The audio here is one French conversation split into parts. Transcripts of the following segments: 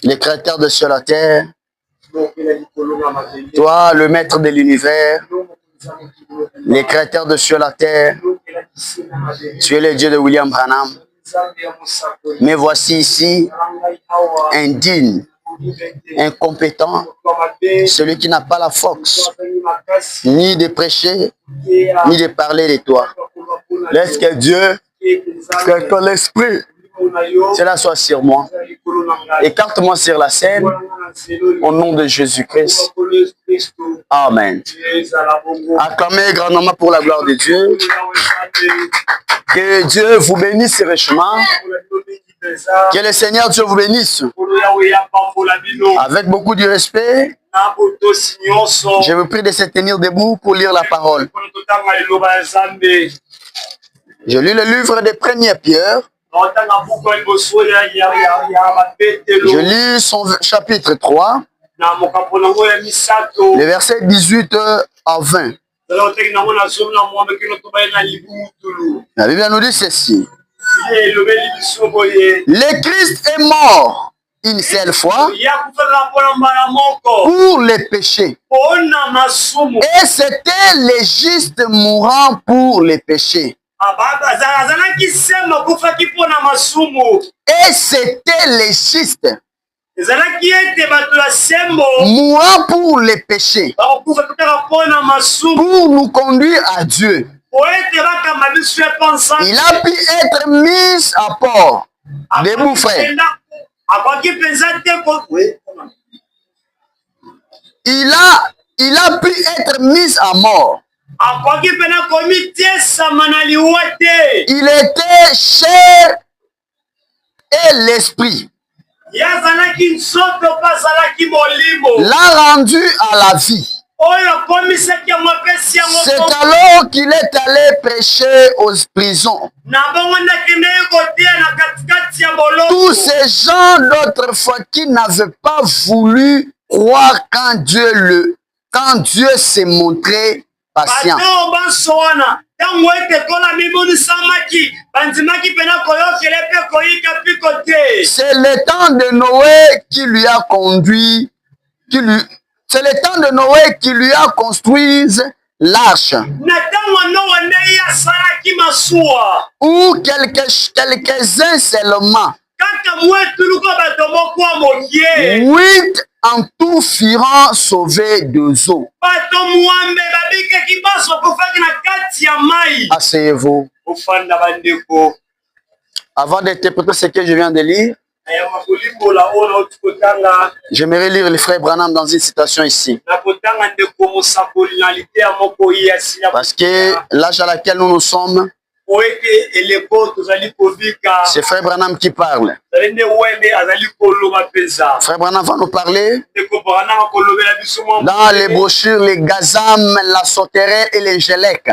les créateurs de ciel et la terre, toi, le maître de l'univers, les créateurs de ciel et la terre, tu es le Dieu de William Branham. Mais voici ici, indigne, incompétent, celui qui n'a pas la force, ni de prêcher, ni de parler de toi. Laisse que Dieu, que ton esprit, cela soit sur moi. Écarte-moi sur la scène, au nom de Jésus-Christ. Amen. Acclamez grandement pour la gloire de Dieu. Que Dieu vous bénisse richement. Que le Seigneur Dieu vous bénisse. Avec beaucoup de respect, je vous prie de se tenir debout pour lire la parole. Je lis le livre des Premières Pierres. Je lis son chapitre 3, le verset 18 à 20. La Bible nous dit ceci. Le Christ est mort une seule fois pour les péchés. Et c'était le juste mourant pour les péchés. Et c'était le juste mourant pour les péchés, pour nous conduire à Dieu. Il a pu être mis à port. Debout, frère. Il a pu être mis à mort. Il était chair et l'esprit. L'a rendu à la vie. C'est alors qu'il est allé prêcher aux prisons. Tous ces gens d'autrefois qui n'avaient pas voulu croire quand Dieu s'est montré patient. C'est le temps de Noé qui lui a conduit, c'est le temps de Noé qui lui a construit l'arche. Ou quelques-uns seulement. 8 en tout furent sauvés de eau. Asseyez-vous. Avant d'interpréter ce que je viens de lire, j'aimerais lire le frère Branham dans une citation ici. Parce que l'âge à laquelle nous sommes, c'est frère Branham qui parle. Frère Branham va nous parler dans les brochures, les gazam, la sauterelle et les gélèques.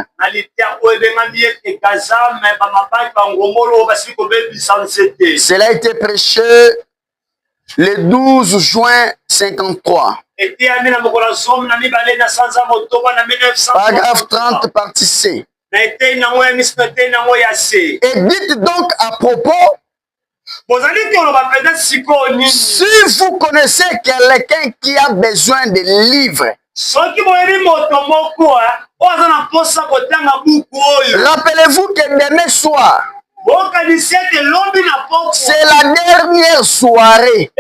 Cela a été prêché le 12 juin 53. Paragraphe 30, partie C. Et dites donc à propos, si vous connaissez quelqu'un qui a besoin de livres, rappelez-vous que demain soir, c'est la dernière soirée.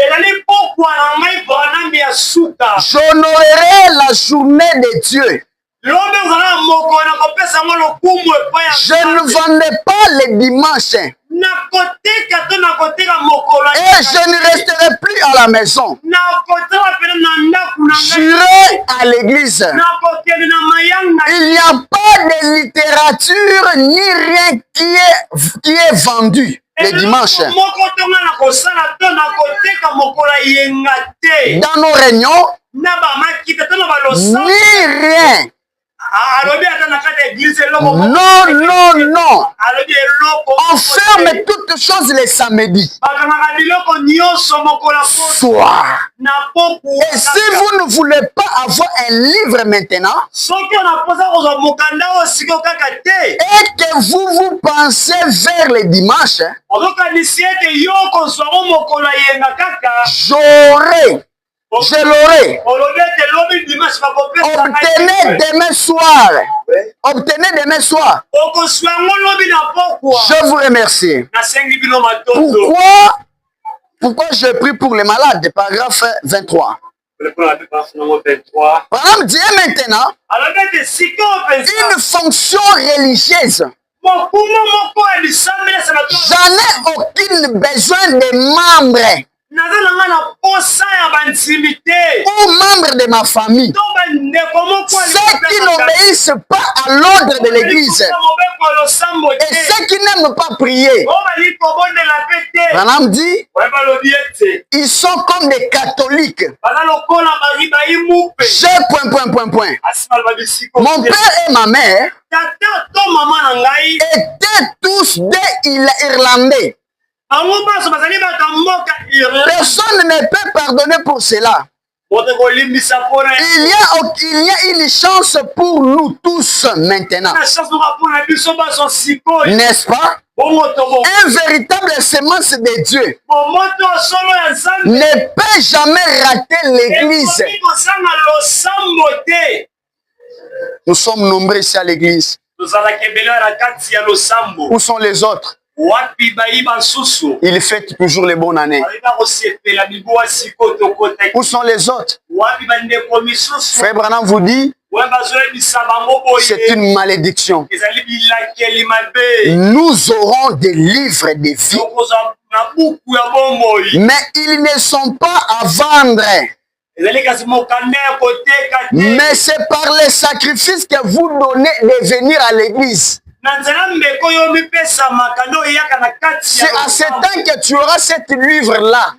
J'honorerai la journée de Dieu. Je ne vendais pas les dimanches. Et je ne resterai plus à la maison. J'irai à l'église. Il n'y a pas de littérature ni rien qui est vendu le dimanche. Dans nos réunions, ni rien. Non, non, non. On ferme toutes choses les samedis. Soir. Et si vous ne voulez pas avoir un livre maintenant, et que vous pensez vers les dimanches, je l'aurai. Obtenez demain soir. Obtenez demain soir. Je vous remercie. Pourquoi je prie pour les malades? Paragraphe 23. Par Dieu maintenant, une fonction religieuse. J'en ai aucun besoin de membres. Ou membres de ma famille. Ceux qui n'obéissent pas à l'ordre de l'église. Et ceux qui n'aiment pas prier. Madame dit, ils sont comme des catholiques. Mon père et ma mère étaient tous des Irlandais. Personne ne peut pardonner pour cela. Il y a une chance pour nous tous maintenant. N'est-ce pas? Un véritable semence de Dieu ne peut jamais rater l'église. Nous sommes nombreux ici à l'église. Où sont les autres? Il fête toujours les bonnes années. Où sont les autres? Frère Branham vous dit, c'est une malédiction. Nous aurons des livres de vie, mais ils ne sont pas à vendre. Mais c'est par les sacrifices que vous donnez de venir à l'église. C'est à ce temps que tu auras cet livre-là.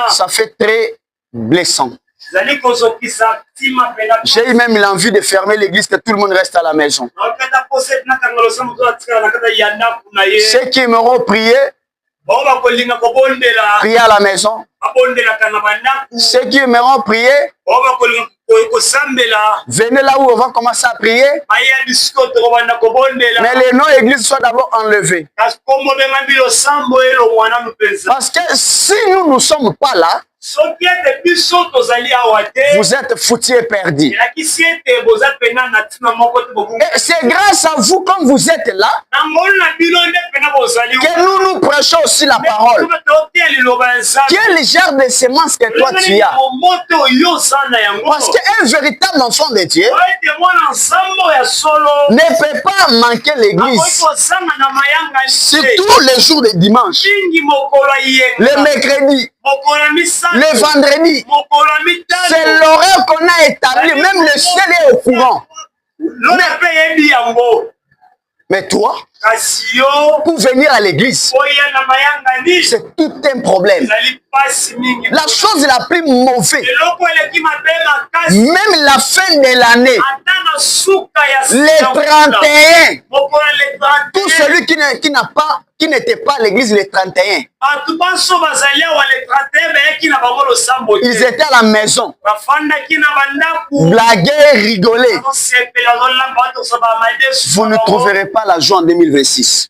Ça fait très blessant. J'ai eu même l'envie de fermer l'église, que tout le monde reste à la maison. Ceux qui m'auront prié, prier à la maison. Ceux qui m'auront prié, venez là où on va commencer à prier. Mais les noms églises soient d'abord enlevés. Parce que si nous ne sommes pas là, vous êtes foutus et perdus. Et c'est grâce à vous, comme vous êtes là, que nous prêchons aussi la parole. Quel genre de semence que toi tu as? Parce qu'un véritable enfant de Dieu ne peut pas manquer l'église. Surtout les jours de dimanche, le mercredi, le vendredi. C'est l'horaire qu'on a établi. Même le ciel est au courant. Mais toi, pour venir à l'église, c'est tout un problème. La chose la plus mauvaise, même la fin de l'année, les 31, tout celui qui n'était pas à l'église les 31, ils étaient à la maison, blaguer, rigoler. Vous ne trouverez pas la joie en 2026.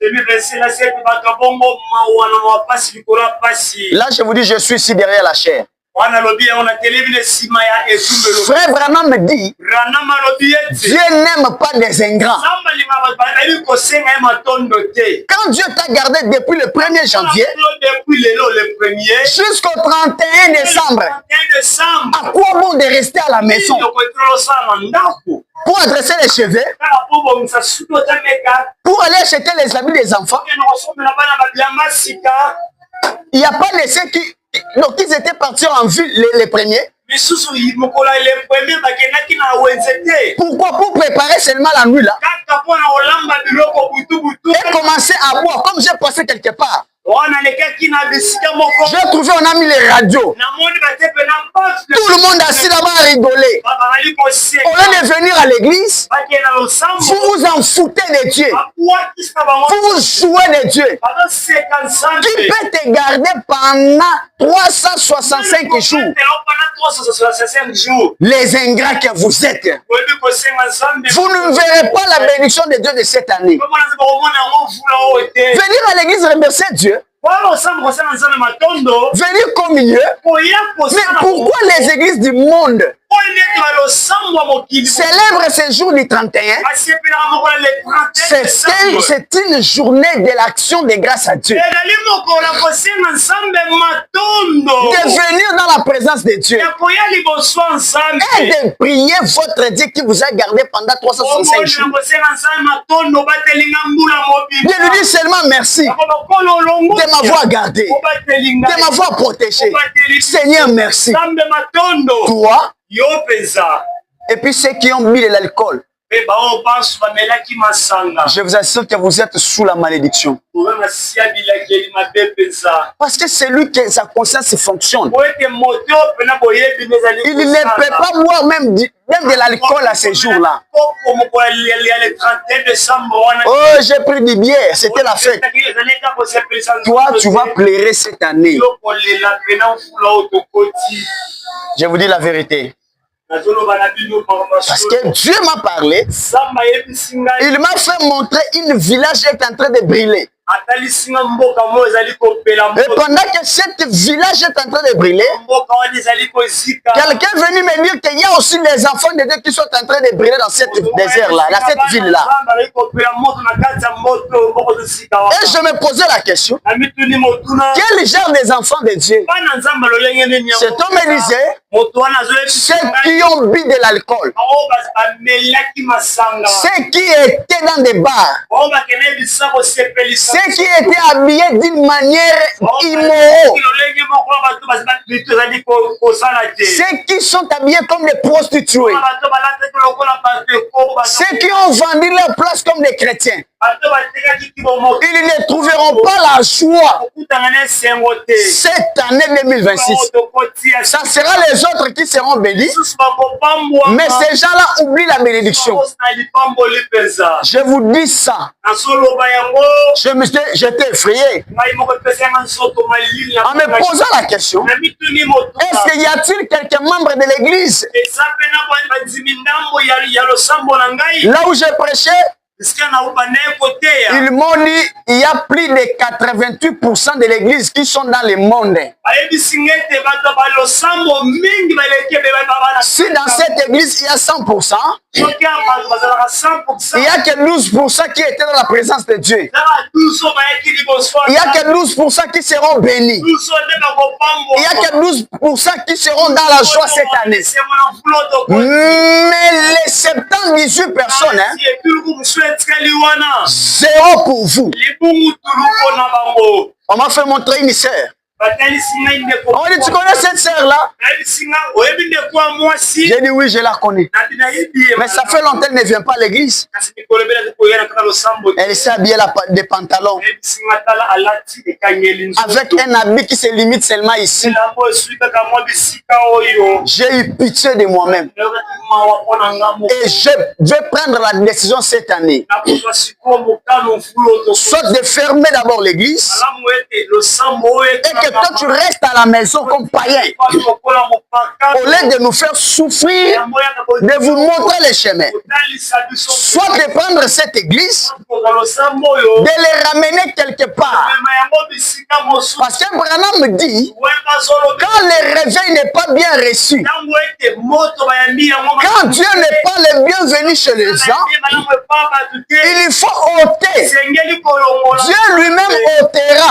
Là, je vous dis, je suis ici derrière la chair. Frère Branham me dit, Dieu n'aime pas des ingrats. Quand Dieu t'a gardé depuis le 1er janvier jusqu'au 31 décembre, à quoi bon de rester à la maison? Pour adresser les cheveux, pour aller acheter les habits des enfants. Il n'y a pas de ceux qui... Donc, ils étaient partis en ville les premiers. Pourquoi? Pour préparer seulement la nuit là. Et commencer à boire, comme j'ai passé quelque part. J'ai trouvé, on a mis les radios. Tout le monde assis là-bas à rigoler. Au lieu de venir à l'église, vous vous en foutez de Dieu. Vous vous jouez de Dieu. Qui peut te garder pendant 365 jours? Les ingrats que vous êtes. Vous ne verrez pas la bénédiction de Dieu de cette année. Venir à l'église remercier Dieu. Venir comme milieu. Mais pourquoi les églises du monde célèbrent ce jour du 31? C'est une journée de l'action de grâce à Dieu. De venir dans la présence de Dieu. Et de prier votre Dieu qui vous a gardé pendant 365 jours. De lui dire seulement merci. De m'avoir gardé. De m'avoir protégé. Seigneur, merci. Toi. Et puis ceux qui ont mis de l'alcool. Je vous assure que vous êtes sous la malédiction. Parce que c'est lui que sa conscience fonctionne. Il ne peut pas boire même de l'alcool à ces jours-là. Oh, j'ai pris du bière, c'était la fête. Toi, tu vas pleurer cette année. Je vous dis la vérité. Parce que Dieu m'a parlé, il m'a fait montrer une village est en train de brûler. Et pendant que cette village est en train de brûler, quelqu'un est venu me dire qu'il y a aussi les enfants de Dieu qui sont en train de brûler dans cette désert-là, dans cette ville-là. Et je me posais la question, quel genre des enfants de Dieu? Cet homme me disait, ceux qui ont bu de l'alcool, ceux qui étaient dans des bars, ceux qui étaient habillés d'une manière immorale, ceux qui sont habillés comme des prostituées, ceux qui ont vendu leur place comme des chrétiens, ils ne trouveront pas la joie cette année 2026. Ça sera les autres qui seront bénis, mais ces gens-là oublient la bénédiction. Je vous dis ça. J'étais effrayé en me posant la question, est-ce qu'il y a-t-il quelques membres de l'église là où j'ai prêché? Ils m'ont dit il y a plus de 88% de l'église qui sont dans le monde. Si dans cette église il y a 100%, il n'y a que 12% qui étaient dans la présence de Dieu. Il n'y a que 12% qui seront bénis. Il n'y a que 12% qui seront dans la joie cette année. Mais les 78 personnes, zéro pour vous. On m'a fait montrer une sœur. On dit, tu connais cette sœur-là? J'ai dit oui, je la connais. Mais ça fait longtemps qu'elle ne vient pas à l'église. Elle s'est habillée des pantalons avec un habit qui se limite seulement ici. J'ai eu pitié de moi-même. Et je vais prendre la décision cette année. Soit de fermer d'abord l'église, et que toi tu restes à la maison comme païen, au lieu de nous faire souffrir, de vous montrer les chemins. Soit de prendre cette église, de les ramener quelque part. Parce que Branham dit, quand le réveil n'est pas bien reçu, quand Dieu n'est pas le bienvenu chez les gens, il faut ôter. Dieu lui-même ôtera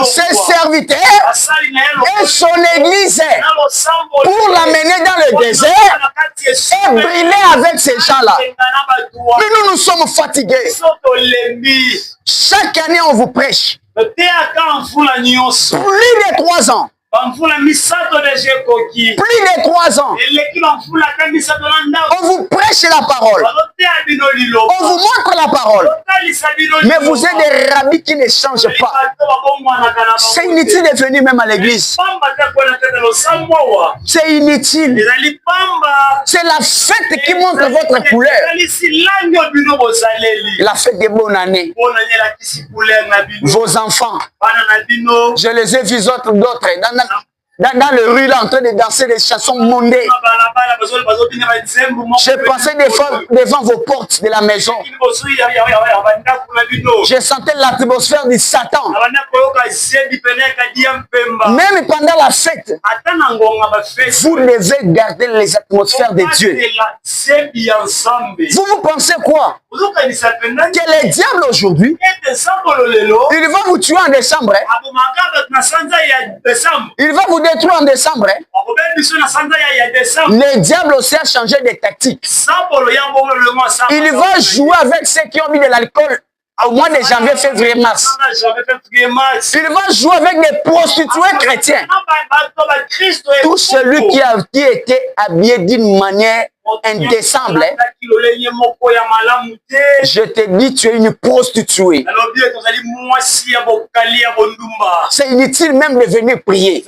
ses serviteurs et son église pour l'amener dans le désert et brûler avec ces gens-là. Mais nous sommes fatigués. Chaque année, on vous prêche. Plus de 3 ans. Plus de 3 ans. On vous prêche la parole. On vous montre la parole. Mais vous êtes des rabbis qui ne changent pas. C'est inutile de venir même à l'église. C'est inutile. C'est la fête qui montre votre couleur. La fête des bonnes années. Vos enfants. Je les ai vus d'autres dans le rue là en train de danser des chansons mondées. J'ai passé devant vos portes de la maison. J'ai senti l'atmosphère du Satan. Même pendant la fête, vous devez garder les atmosphères de Dieu. Vous pensez quoi? Que le diable aujourd'hui, il va vous tuer en décembre. Il va vous détruire en décembre. Le diable aussi a changé de tactique. Il va jouer avec ceux qui ont mis de l'alcool au mois de janvier, février, mars. Il va jouer avec des prostituées chrétiens. Tout celui qui était habillé d'une manière indécemble, je te dis, tu es une prostituée. C'est inutile même de venir prier.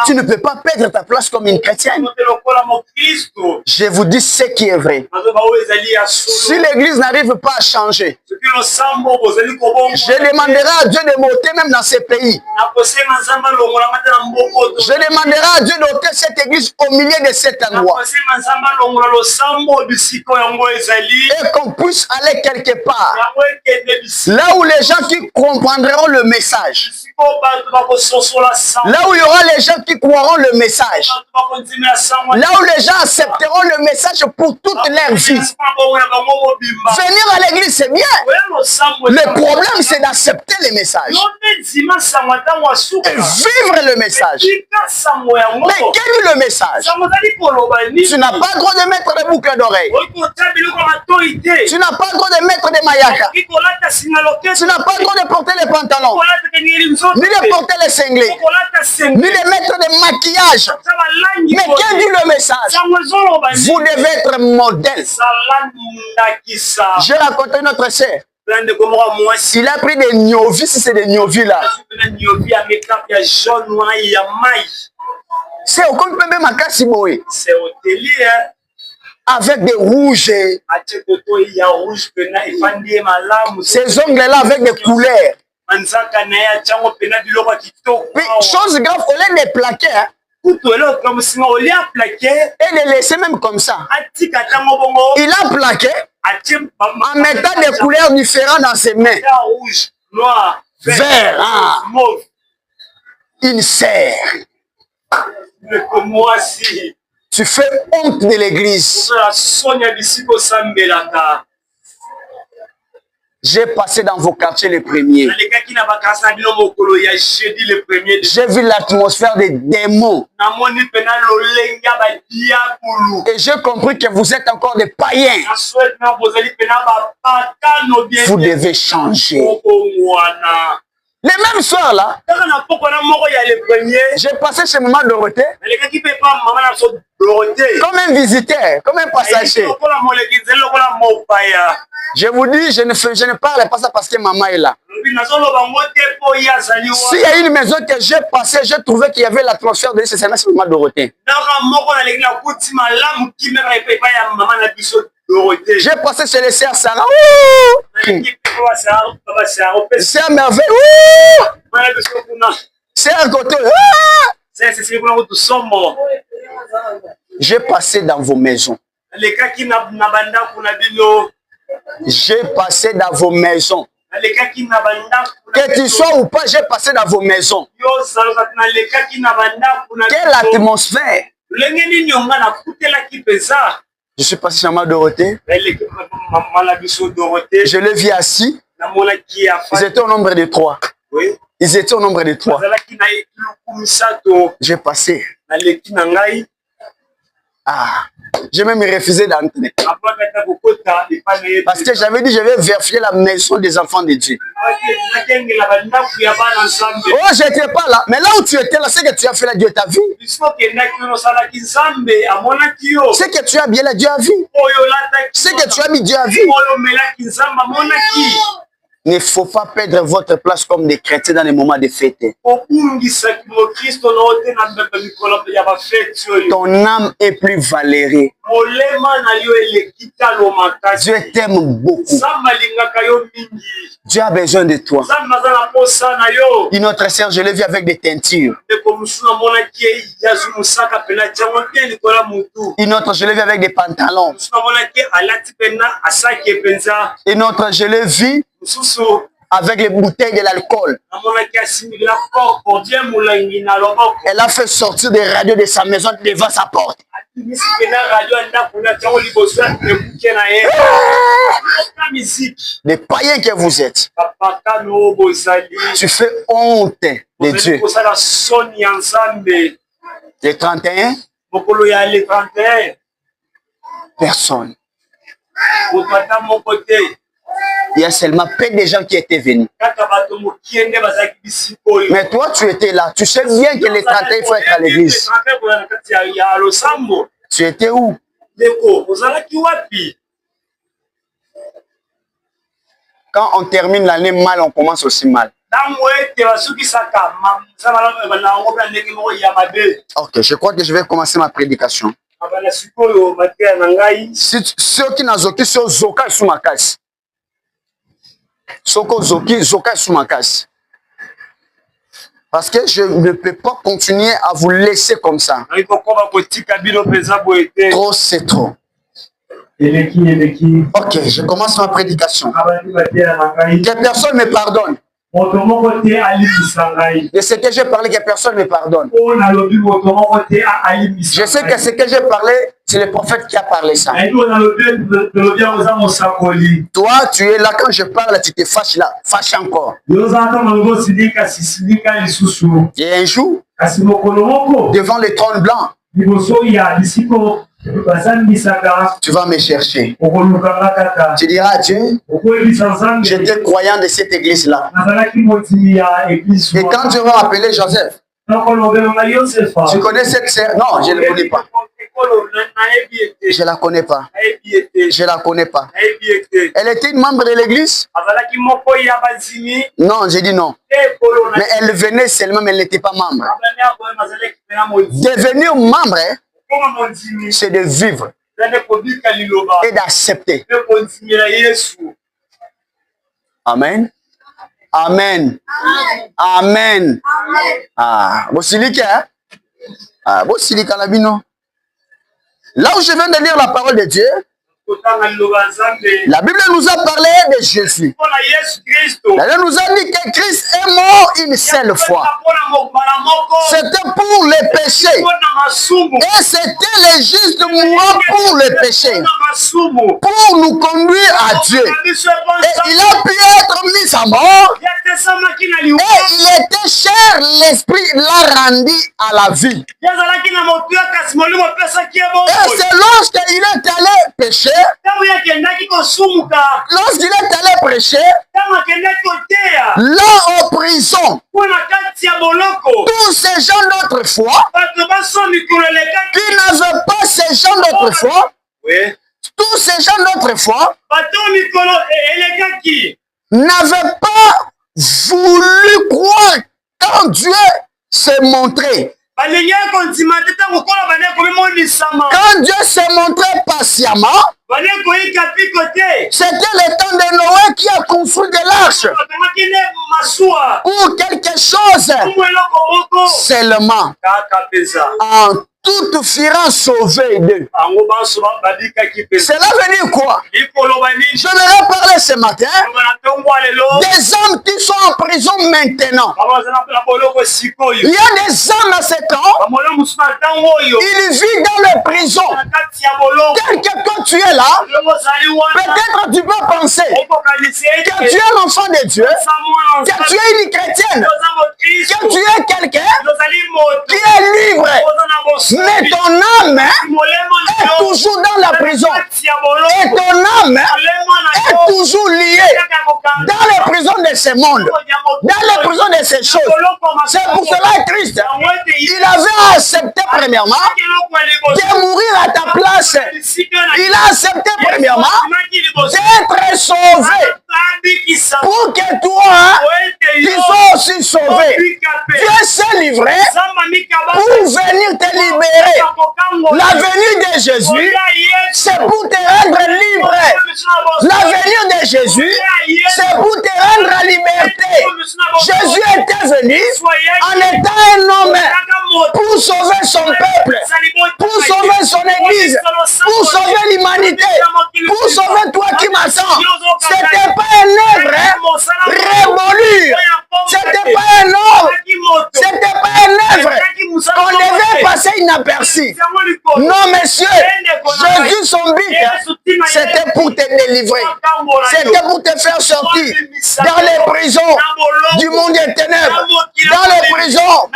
Tu ne peux pas perdre ta place comme une chrétienne. Je vous dis ce qui est vrai. Si l'église n'arrive pas à changer, je demanderai à Dieu de m'ôter même dans ces pays. Je demanderai à Dieu d'ôter cette église au milieu de cet endroit. Et qu'on puisse aller quelque part. Là où les gens qui comprendront le message. Là où il y aura les gens qui croiront le message. Là où les gens accepteront le message pour toute leur vie. Venir à l'église, c'est bien. Le problème, c'est d'accepter le message. Et vivre le message. Mais quel est le message? Tu n'as pas le droit de mettre des boucles d'oreilles. Tu n'as pas le droit de mettre des mayakas. Tu n'as pas le droit de porter les pantalons. Ni de porter les cinglés. Ni de mettre des maquillages. Mais quel est le message? Vous devez être modèle. J'ai raconté notre sœur. Il a pris des niovis, si c'est des niovis là. C'est au compte même ma casse. C'est au délire. Avec des rouges. Ces ongles-là avec des couleurs. Mais chose grave, on les plaquait. Hein? Et les laisser même comme ça. Il a plaqué en mettant des couleurs différentes dans ses mains. Rouge, noir, vert, hein? Une serre. Tu fais honte de l'église. J'ai passé dans vos quartiers les premiers. J'ai vu l'atmosphère des démons. Et j'ai compris que vous êtes encore des païens. Vous devez changer. Les mêmes soirs là, j'ai passé chez Maman Dorothée comme un visiteur, comme un passager. Je vous dis, je ne parle pas ça parce que maman est là. S'il y a une maison que j'ai passée, j'ai trouvé qu'il y avait l'atmosphère de ce Seigneur, c'est Maman Dorothée. J'ai passé chez les sœurs Sarah. C'est merveille. C'est un côté. J'ai passé dans vos maisons. J'ai passé dans vos maisons. Que tu sois ou pas, j'ai passé dans vos maisons. Quelle atmosphère! Je suis passé chez Maman Dorothée. Je l'ai vu assis. Ils étaient au nombre de 3. Ils étaient au nombre de 3. J'ai passé. Ah, j'ai même refusé d'entrer. Parce que j'avais dit, je vais vérifier la maison des enfants de Dieu. Oh, je n'étais pas là. Mais là où tu étais, là, c'est que tu as fait, là, Dieu t'a vu. C'est que tu as bien, là, Dieu a vu. C'est que tu as mis Dieu a vu. Il ne faut pas perdre votre place comme des chrétiens dans les moments de fête. Ton âme est plus valérée. Dieu t'aime beaucoup. Dieu a besoin de toi. Une autre sœur, je l'ai vu avec des teintures. Une autre, je l'ai vu avec des pantalons. Une autre, je l'ai vu avec les bouteilles de l'alcool. Elle a fait sortir des radios de sa maison devant sa porte. Les païens que vous êtes, tu fais honte de Dieu. Les 31, personne. Il y a seulement peu de gens qui étaient venus. Mais toi, tu étais là. Tu sais bien que les 31, il faut être à l'église. Tu étais où? Quand on termine l'année mal, on commence aussi mal. Ok, je crois que je vais commencer ma prédication. Si ceux qui n'ont zoki, ceux zoka sous ma casse. Soko zoki, zoka sous ma casse. Parce que je ne peux pas continuer à vous laisser comme ça. Trop, c'est trop. Ok, je commence ma prédication. Que personne me pardonne. De ce que j'ai parlé, que personne ne me pardonne. Je sais que ce que j'ai parlé, c'est le prophète qui a parlé ça. Toi, tu es là quand je parle, tu te fâches là, fâche encore. Et un jour, devant le trône blanc, tu vas me chercher. Tu diras à Dieu, j'étais croyant de cette église-là. Et quand Dieu va appeler Joseph, tu connais cette sœur? Non, je ne la connais pas. Je la connais pas. Je la connais pas. Elle était une membre de l'église? Non, j'ai dit non. Mais elle venait seulement, mais elle n'était pas membre. Devenir membre, c'est de vivre et d'accepter. Amen. Amen. Amen. Ah, là où je viens de lire la parole de Dieu, la Bible nous a parlé de Jésus. La Bible nous a dit que Christ est mort une seule fois. C'était pour les péchés. Et c'était le juste mort pour les péchés. Pour nous conduire à Dieu. Et il a pu être mis à mort. Et il était cher, l'esprit l'a rendu à la vie. Et c'est lorsqu'il est allé pécher, lorsqu'il est allé prêcher, là en prison, tous ces gens d'autrefois, qui n'avaient pas ces gens d'autrefois, tous ces gens d'autrefois, n'avaient pas voulu croire quand Dieu s'est montré. Quand Dieu s'est montré patiemment, c'était le temps de Noé qui a construit de l'arche pour quelque chose seulement. En tout fera sauver d'eux. Cela veut dire quoi? Je leur ai parlé ce matin des hommes qui sont en prison maintenant. Il y a des hommes à ce temps, ils vivent dans les prisons. Tel que quand tu es là, peut-être tu peux penser que tu es l'enfant de Dieu, que tu es une chrétienne, que tu es quelqu'un qui est libre. Mais ton âme est toujours dans la prison. Et ton âme est toujours liée dans les prisons de ce monde, dans les prisons de ces choses. C'est pour cela Christ, il avait accepté premièrement de mourir à ta place. Il a accepté premièrement d'être sauvé pour que toi, tu sois aussi sauvé. Dieu s'est livré pour venir te libérer. La venue de Jésus, c'est pour te rendre libre. La venue de Jésus, c'est pour te rendre la liberté. Jésus était venu en étant un homme pour sauver son peuple, pour sauver son église, pour sauver l'humanité, pour sauver toi qui m'attends. C'était pas un œuvre révolue. C'était pas un œuvre. C'était pas un œuvre qu'on devait passer inaperçu. Non, monsieur, Jésus, son but, c'était pour te délivrer. C'était pour te faire sortir dans les prisons du monde des ténèbres, dans les prisons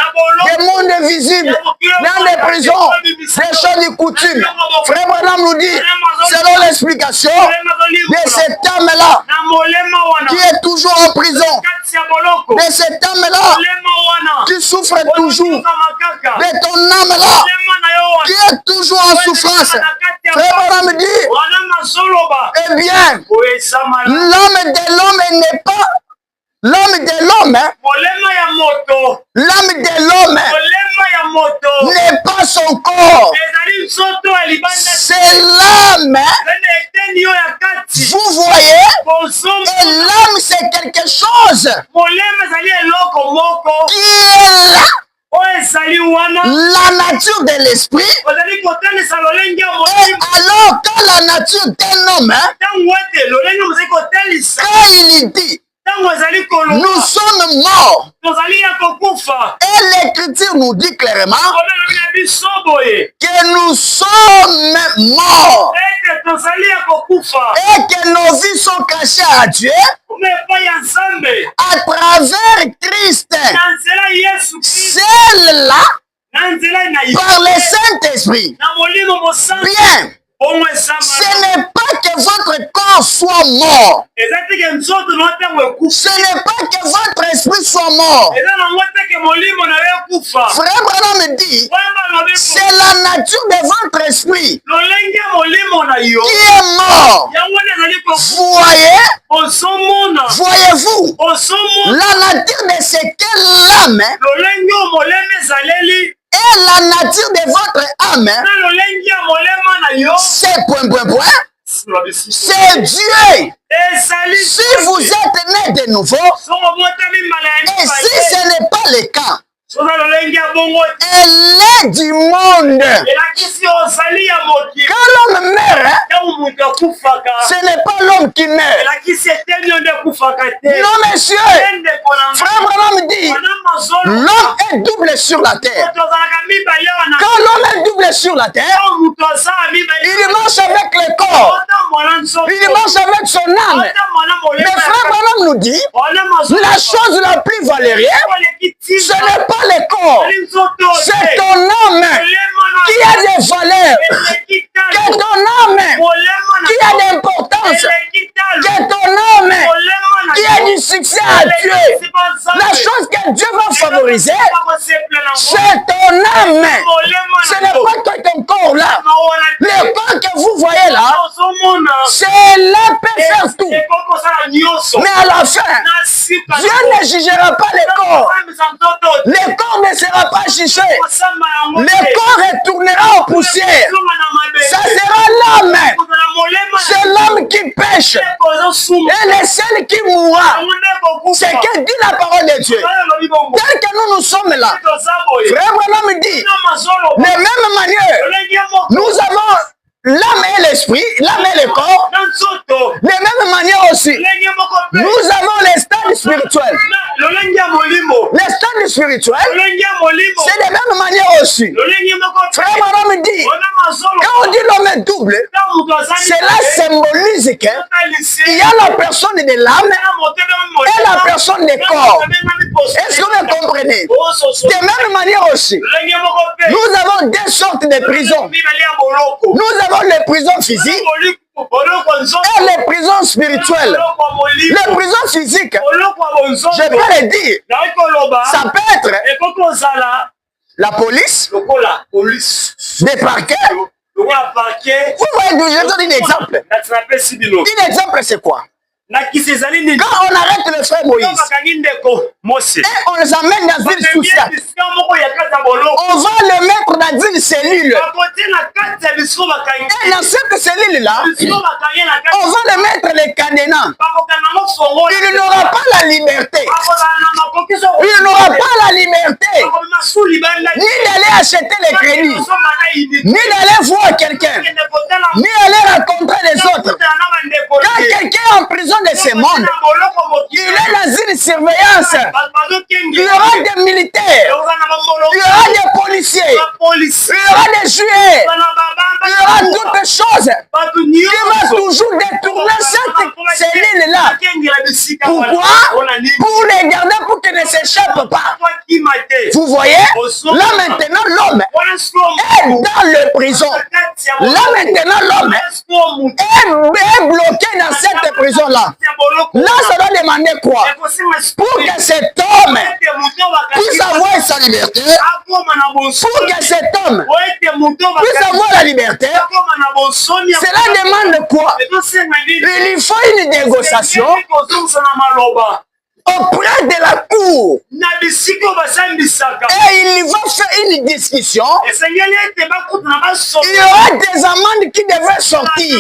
du monde visible, dans les prisons des choses de coutume. Frère Branham nous dit, selon l'explication de cet homme-là, qui est toujours en prison, de cet homme-là, qui souffre toujours, de ton âme-là, qui est toujours en souffrance. Frère Branham dit, eh bien, l'âme de l'homme n'est pas l'âme de l'homme, l'âme de l'homme n'est pas son corps. C'est l'âme. Vous voyez, et l'âme c'est quelque chose qui est là. La nature de l'esprit. Et alors quand la nature d'un homme, quand il dit nous sommes morts. Et l'écriture nous dit clairement que nous sommes morts. Et que nos vies sont cachées à Dieu à travers Christ. Celle-là, par le Saint-Esprit. Bien. Ce n'est pas que votre corps soit mort. Ce n'est pas que votre esprit soit mort. Frère Branham dit, c'est la nature de votre esprit qui est mort. Voyez-vous, la nature de ce qu'est l'âme et la nature de votre âme, c'est c'est Dieu. Si vous êtes né de nouveau, et si ce n'est pas le cas, elle est du monde. Quand l'homme meurt, ce n'est pas l'homme qui meurt. Non, monsieur. Frère Branham dit, l'homme est double sur la terre. Quand l'homme est double sur la terre, il marche avec le corps. Il marche avec son âme. Mais frère Branham nous dit, la chose la plus valérienne, ce n'est pas le corps, c'est ton âme qui a des valeurs, que ton âme qui a d'importance, que ton âme qui a du succès à Dieu. La chose que Dieu va favoriser, c'est ton âme. Ce n'est pas que ton corps là. Le corps que vous voyez là, c'est là peut faire tout. Mais à la fin, Dieu ne jugera pas le corps. Le corps ne sera pas jugé. Le corps retournera en poussière. Ça sera l'âme. C'est l'homme qui pêche. Et le seul qui mourra, c'est que dit la parole de Dieu. Tel que nous sommes là, frère Branham dit, de même manière, nous avons l'âme et l'esprit, l'âme et le corps. De même manière aussi, nous avons les stades stand spirituel. Les stands spirituels, c'est de même manière aussi. Frère Maram dit, quand on dit l'homme est double, cela symbolise qu'il y a la personne de l'âme et la personne du corps. Est-ce que vous me comprenez? De même manière aussi, nous avons deux sortes de prisons. Nous avons les prisons physiques et les prisons spirituelles. Les prisons physiques, je peux le dire, ça peut être la police, des parquets. Vous voyez, je donne un exemple. Un exemple, c'est quoi? Quand on arrête le frère Moïse et on les amène dans une souciate, on va le mettre dans une cellule. Et dans cette cellule-là, on va le mettre les cadenas. Il n'aura pas la liberté. Il n'aura pas la liberté ni d'aller acheter les crédits, ni d'aller voir quelqu'un, ni d'aller rencontrer les autres. Quand quelqu'un est en prison de ce monde, il est dans une surveillance. Il y aura des militaires, il y aura des policiers, il y aura des juifs, il y aura toutes choses. Il va toujours détourner cette cellule-là. Pourquoi? Pour les garder, pour qu'ils ne s'échappent pas. Vous voyez? Là maintenant, l'homme est dans le prison. Là maintenant, l'homme est bloqué dans cette prison-là. Là, ça doit demander quoi? Pour que cet homme puisse avoir sa liberté, pour que cet homme puisse avoir la liberté, cela demande quoi? Il faut une négociation auprès de la cour. Et il va faire une discussion. Il y aura des amendes qui devraient sortir.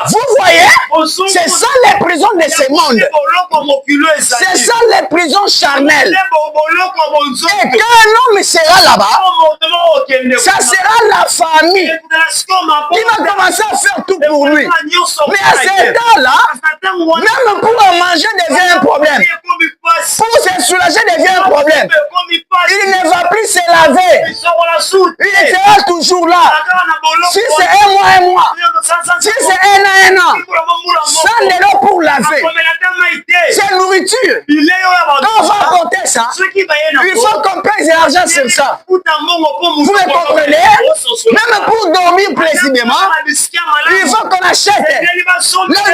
Vous voyez? C'est ça les prisons de ce monde. C'est ça les prisons charnelles. Et quand un homme sera là-bas, ça sera la famille qui va commencer à faire tout pour lui. Mais à ce temps-là, même pour manger devient un problème. Pour se soulager devient un problème. Il ne va plus se laver. Il sera toujours là. Si c'est un mois, si c'est un an, 100 € pour laver. C'est nourriture. Quand on va apporter ça, il faut qu'on paye de l'argent sur ça. Vous me comprenez? Même pour dormir précisément, il faut qu'on achète. Là, il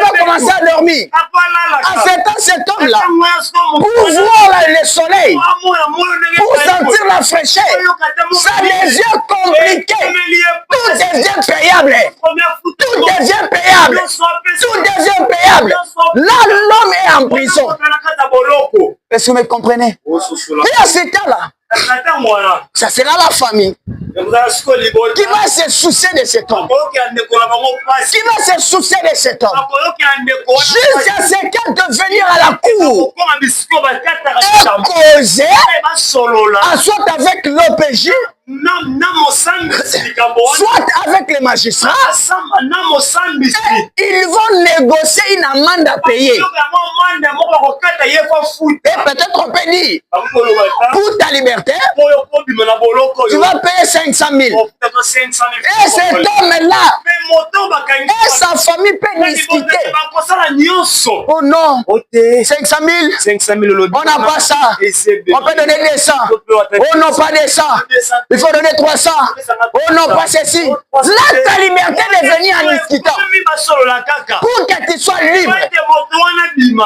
va commencer à dormir. À ce temps, cet homme-là, pour voir le soleil, pour sentir la fraîcheur, ça devient compliqué. Tout devient payable. Tout devient payable. Tout devient payable. Là, l'homme est en prison. Est-ce que vous me comprenez? Et à ce temps-là, ça sera la famille qui va se soucier de cet homme. Qui va se soucier de cet homme. Jusqu'à ce qu'elle devenir à la cour et causer, soit avec l'OPJ, soit avec les magistrats, ils vont négocier une amende à payer. Et peut-être on peut dire, pour ta liberté, tu vas payer 500 000. Et cet homme-là, et sa famille peut discuter. Oh non, 500 000, on n'a pas ça. On peut donner 200. Oh non, pas 200. Il faut donner 300. Oh non, pas ceci. Là, ta liberté de venir en discutant. Pour que tu sois libre.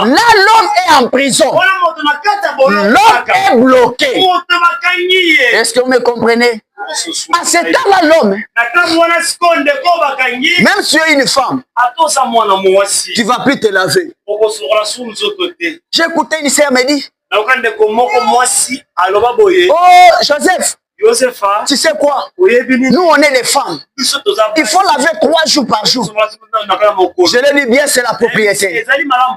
Là, l'homme est en prison. L'homme est bloqué. Est-ce que vous me comprenez? À ce temps-là, l'homme, même si tu es une femme, tu ne vas plus te laver. J'ai écouté une sœur me dit, oh Joseph, tu sais quoi? Nous, on est les femmes. Il faut laver 3 jours par jour. Je le dis bien, c'est la propriété.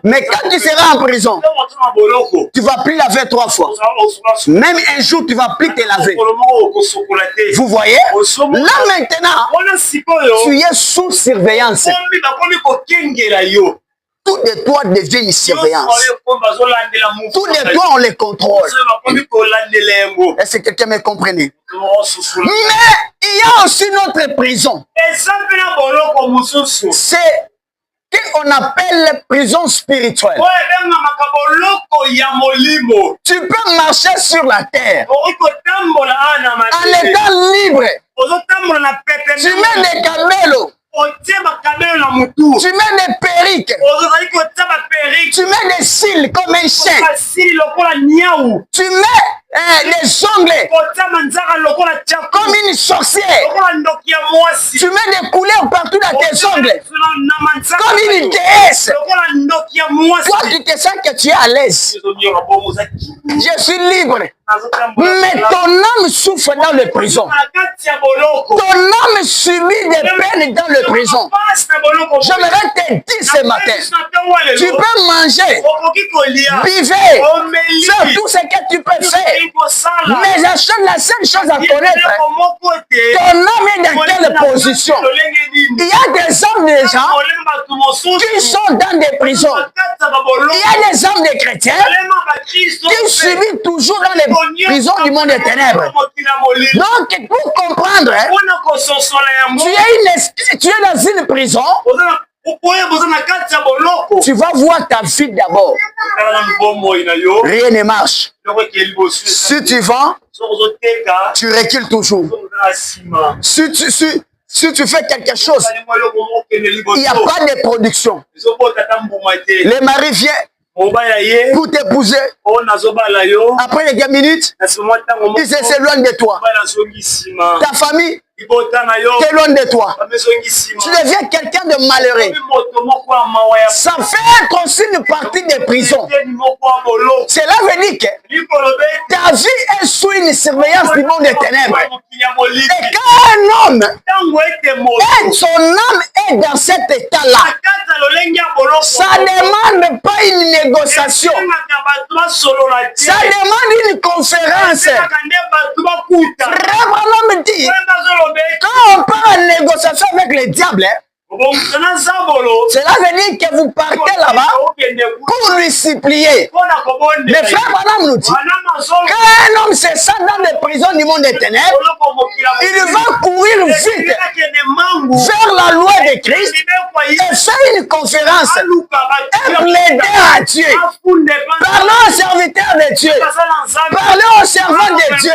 Mais quand tu seras en prison, tu ne vas plus laver 3 fois. Même un jour, tu ne vas plus te laver. Vous voyez? Là maintenant, tu es sous surveillance. tout de toi devient une surveillance. Tout de toi, on les contrôle. Est-ce que quelqu'un me comprenait? Mais il y a aussi notre prison. C'est qu'on appelle prison spirituelle. Tu peux marcher sur la terre en étant libre. Tu mets des camélos. Tu mets des perruques. Tu mets des cils comme un chien. Tu mets des ongles comme une sorcière. Tu mets des couleurs partout dans tes ongles comme une déesse. Toi, tu te sens que tu es à l'aise. Je suis libre. Mais ton âme souffre dans les prisons. Ton âme subit des peines dans les prisons. J'aimerais te dire ce matin, tu peux manger, vivre, faire tout ce que tu peux faire. Mais la seule chose à connaître, ton âme est dans quelle position? Il y a des hommes, des gens qui sont dans des prisons. Il y a des hommes, des chrétiens qui subissent toujours dans les prisons du monde des ténèbres. Donc, pour comprendre, tu es dans une prison, tu vas voir ta vie d'abord. Rien ne marche. Si tu vends, tu recules toujours. Si tu fais quelque chose, il n'y a pas de production. Le mari vient pour t'épouser. Après quelques minutes, il s'éloigne de toi. Ta famille t'éloigne de toi. Tu deviens quelqu'un de malheureux. Ça fait être aussi une partie des prisons. Cela veut dire que ta vie est sous une surveillance du monde des ténèbres. Et quand un homme, son âme est dans cet état-là, ça ne demande pas une négociation. Ça demande une conférence. Vraiment me dit, quand on part en négociation avec le diable, cela veut dire que vous partez là-bas pour lui supplier. Mais frère madame nous dit, quand un homme se sent dans les prisons du monde des ténèbres, il va courir vite vers la loi de Christ et faire une conférence et plaider à Dieu. Parler aux serviteurs de Dieu, parler aux servants de Dieu,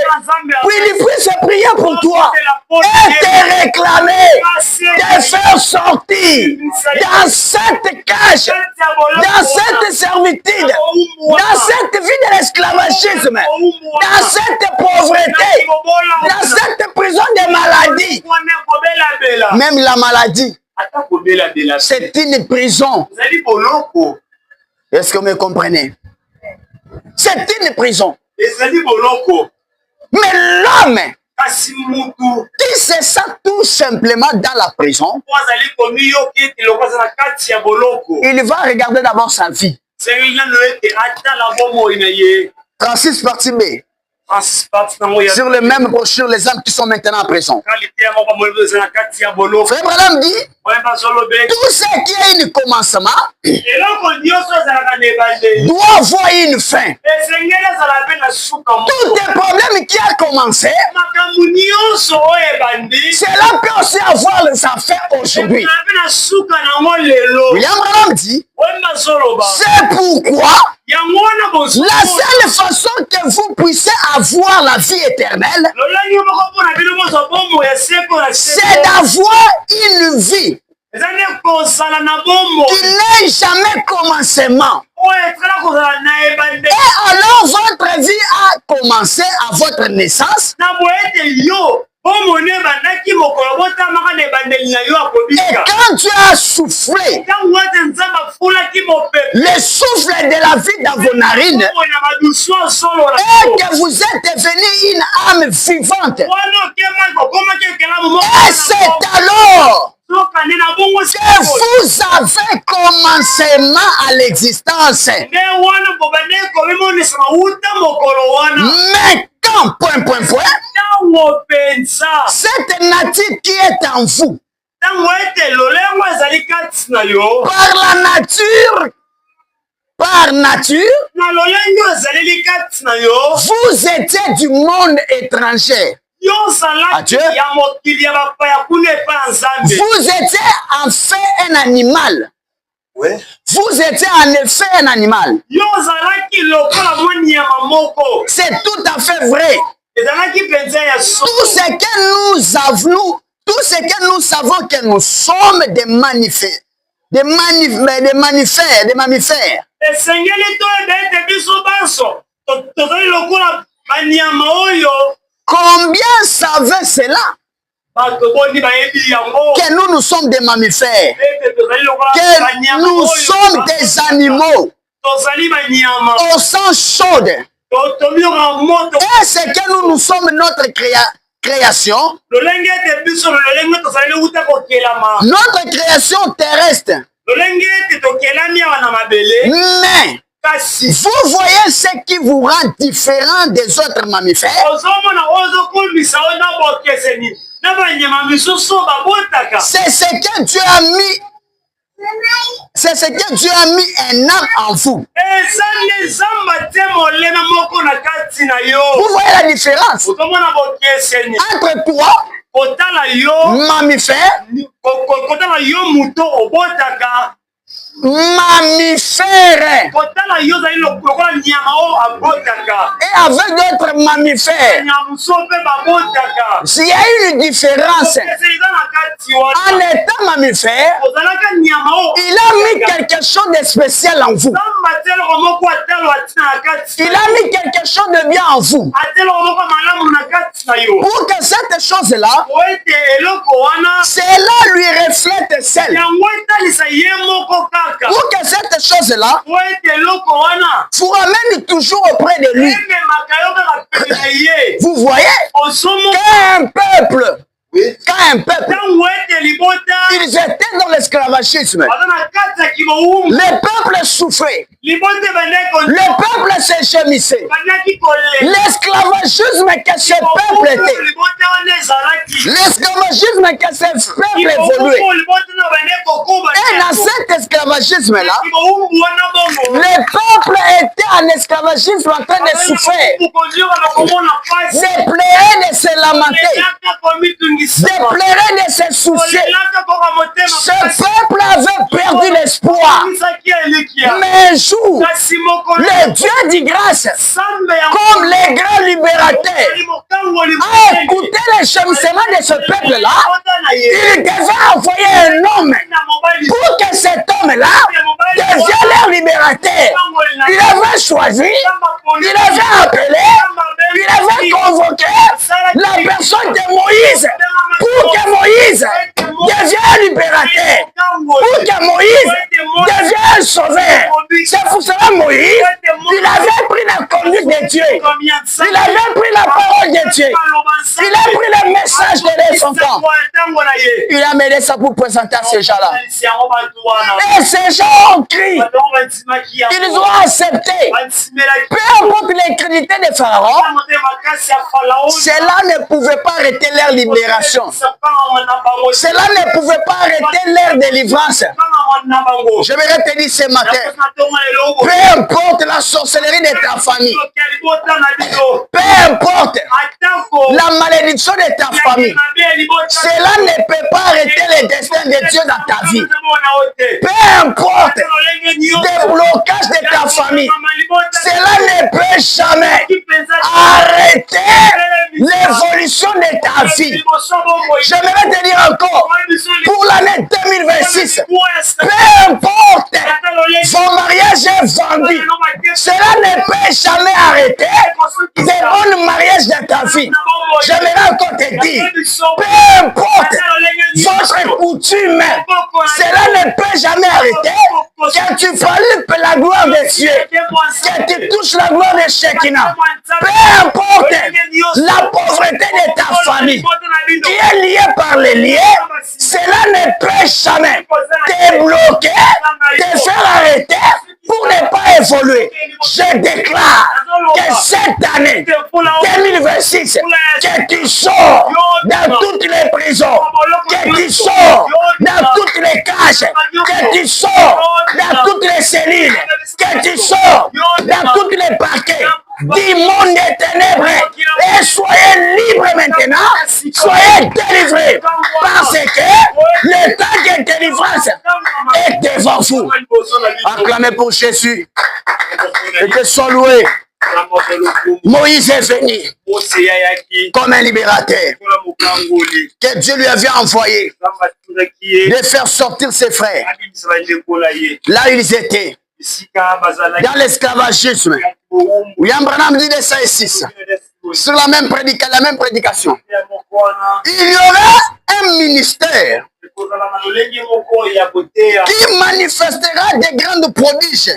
puis il puisse prier pour toi et te réclamer, te faire sortir dans cette cage, dans cette servitude, dans cette vie de l'esclavagisme, dans cette pauvreté, dans cette prison de maladie. Même la maladie, c'est une prison. Est-ce que vous me comprenez? C'est une prison. Mais l'homme qui se sent tout simplement dans la prison, il va regarder d'abord sa vie. 36 parties B. Sur le même brochure, les âmes qui sont maintenant en prison. Frère Branham dit, tout ce qui a un commencement doit avoir une fin. Tout les problèmes qui a commencé, cela peut aussi avoir sa fin aujourd'hui. William Branham dit, c'est pourquoi la seule façon que vous puissiez avoir la vie éternelle, c'est d'avoir une vie qui n'est jamais commencement. Et alors votre vie a commencé à votre naissance. Et quand tu as soufflé le souffle de la vie dans vos narines et que vous êtes devenu une âme vivante, et c'est alors que vous avez commencement à l'existence. Mais quand, cette nature qui est en vous, par la nature, vous étiez du monde étranger. Adieu. Vous étiez en fait un animal. Oui. Vous étiez en effet un animal. C'est tout à fait vrai. Tout ce que nous savons que nous sommes des mammifères. Des mammifères. Combien savait cela? Que nous sommes des mammifères. Que nous sommes des animaux au sang chaud. Est-ce que nous sommes notre création? Notre création terrestre. Mais vous voyez ce qui vous rend différent des autres mammifères? C'est ce que Dieu a mis. C'est ce que Dieu a mis un âme en vous. Vous voyez la différence entre toi, mammifère, mammifère, et avec d'autres mammifères. S'il y a une différence en étant mammifère, il a mis quelque chose de spécial en vous. Il a mis quelque chose de bien en vous. Pour que cette chose-là, cela lui reflète celle. Pour que cette chose-là vous ramène toujours auprès de lui. Vous voyez qu'un peuple, ils étaient dans l'esclavagisme. Le peuple souffrait. Le peuple s'échemissait. L'esclavagisme que ce peuple était. L'esclavagisme que ce peuple évoluait. Et dans cet esclavagisme-là, le peuple était en esclavagisme en train de souffrir. De pleurer, de se lamenter. De pleurer, de se soucier. Ce peuple avait perdu l'espoir. Mais un jour, le Dieu de grâce, comme le grand libérateur, a écouté le gémissement de ce peuple-là. Il devait envoyer un homme pour que cet homme-là devienne leur libérateur. Il avait choisi, il avait appelé, il avait convoqué la personne de Moïse pour que Moïse devienne libérateur, pour que Moïse devienne sauveur. C'est pour cela Moïse, il avait pris la conduite de Dieu, il avait pris la parole de Dieu, il a pris le message de son camp. Il a mené ça pour présenter à ces gens-là. Et ces gens ont crié, ils ont accepté. Peu importe l'incrédulité des pharaons, cela ne pouvait pas arrêter leur libération. Cela ne pouvait pas arrêter leur délivrance. J'aimerais te dire ce matin, peu importe la sorcellerie de ta famille, peu importe la malédiction de ta famille, cela ne peut pas arrêter le destin de Dieu dans ta vie. Peu importe les blocages de ta famille, cela ne peut jamais arrêter l'évolution de ta vie. J'aimerais te dire encore, pour l'année 2026, peu importe son mariage est vendu, cela ne peut jamais arrêter le bon mariage de ta vie. J'aimerais encore te dire, peu importe votre coutume, cela ne peut jamais arrêter que tu palpes la gloire de Dieu, que tu touches la gloire de Shekinah. Peu importe la pauvreté de ta famille qui est liée par les liens, cela ne peut jamais te bloquer, te faire arrêter pour ne pas évoluer. Je déclare que cette année 2026, que tu sors dans toutes les prisons, que tu sors dans toutes les cages, que tu sors dans toutes les cellules, que tu sors dans toutes les parquets du monde des ténèbres et soyez libres maintenant, soyez délivrés parce que le temps de délivrance est devant vous. Acclamez pour Jésus et que soit loué. Moïse est venu comme un libérateur que Dieu lui avait envoyé de faire sortir ses frères. Là ils étaient dans l'esclavagisme. William Branham dit de ça et 6 sur la même prédication. Il y aura un ministère qui manifestera des grandes prodiges.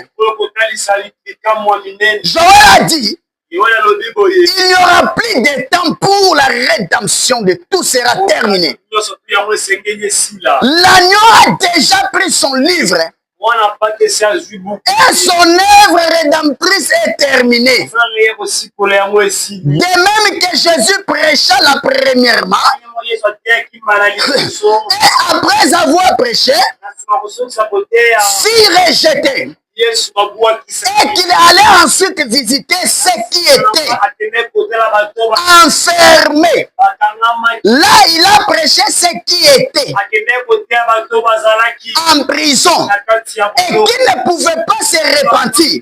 Joël a dit, il n'y aura plus de temps pour la rédemption de tout sera terminé. L'agneau a déjà pris son livre et son œuvre rédemptrice est terminée. De même que Jésus prêcha la premièrement, et après avoir prêché, fut rejeté. Et qu'il allait ensuite visiter ceux qui étaient enfermés. Là, il a prêché ceux qui étaient en prison et qui ne pouvaient pas se repentir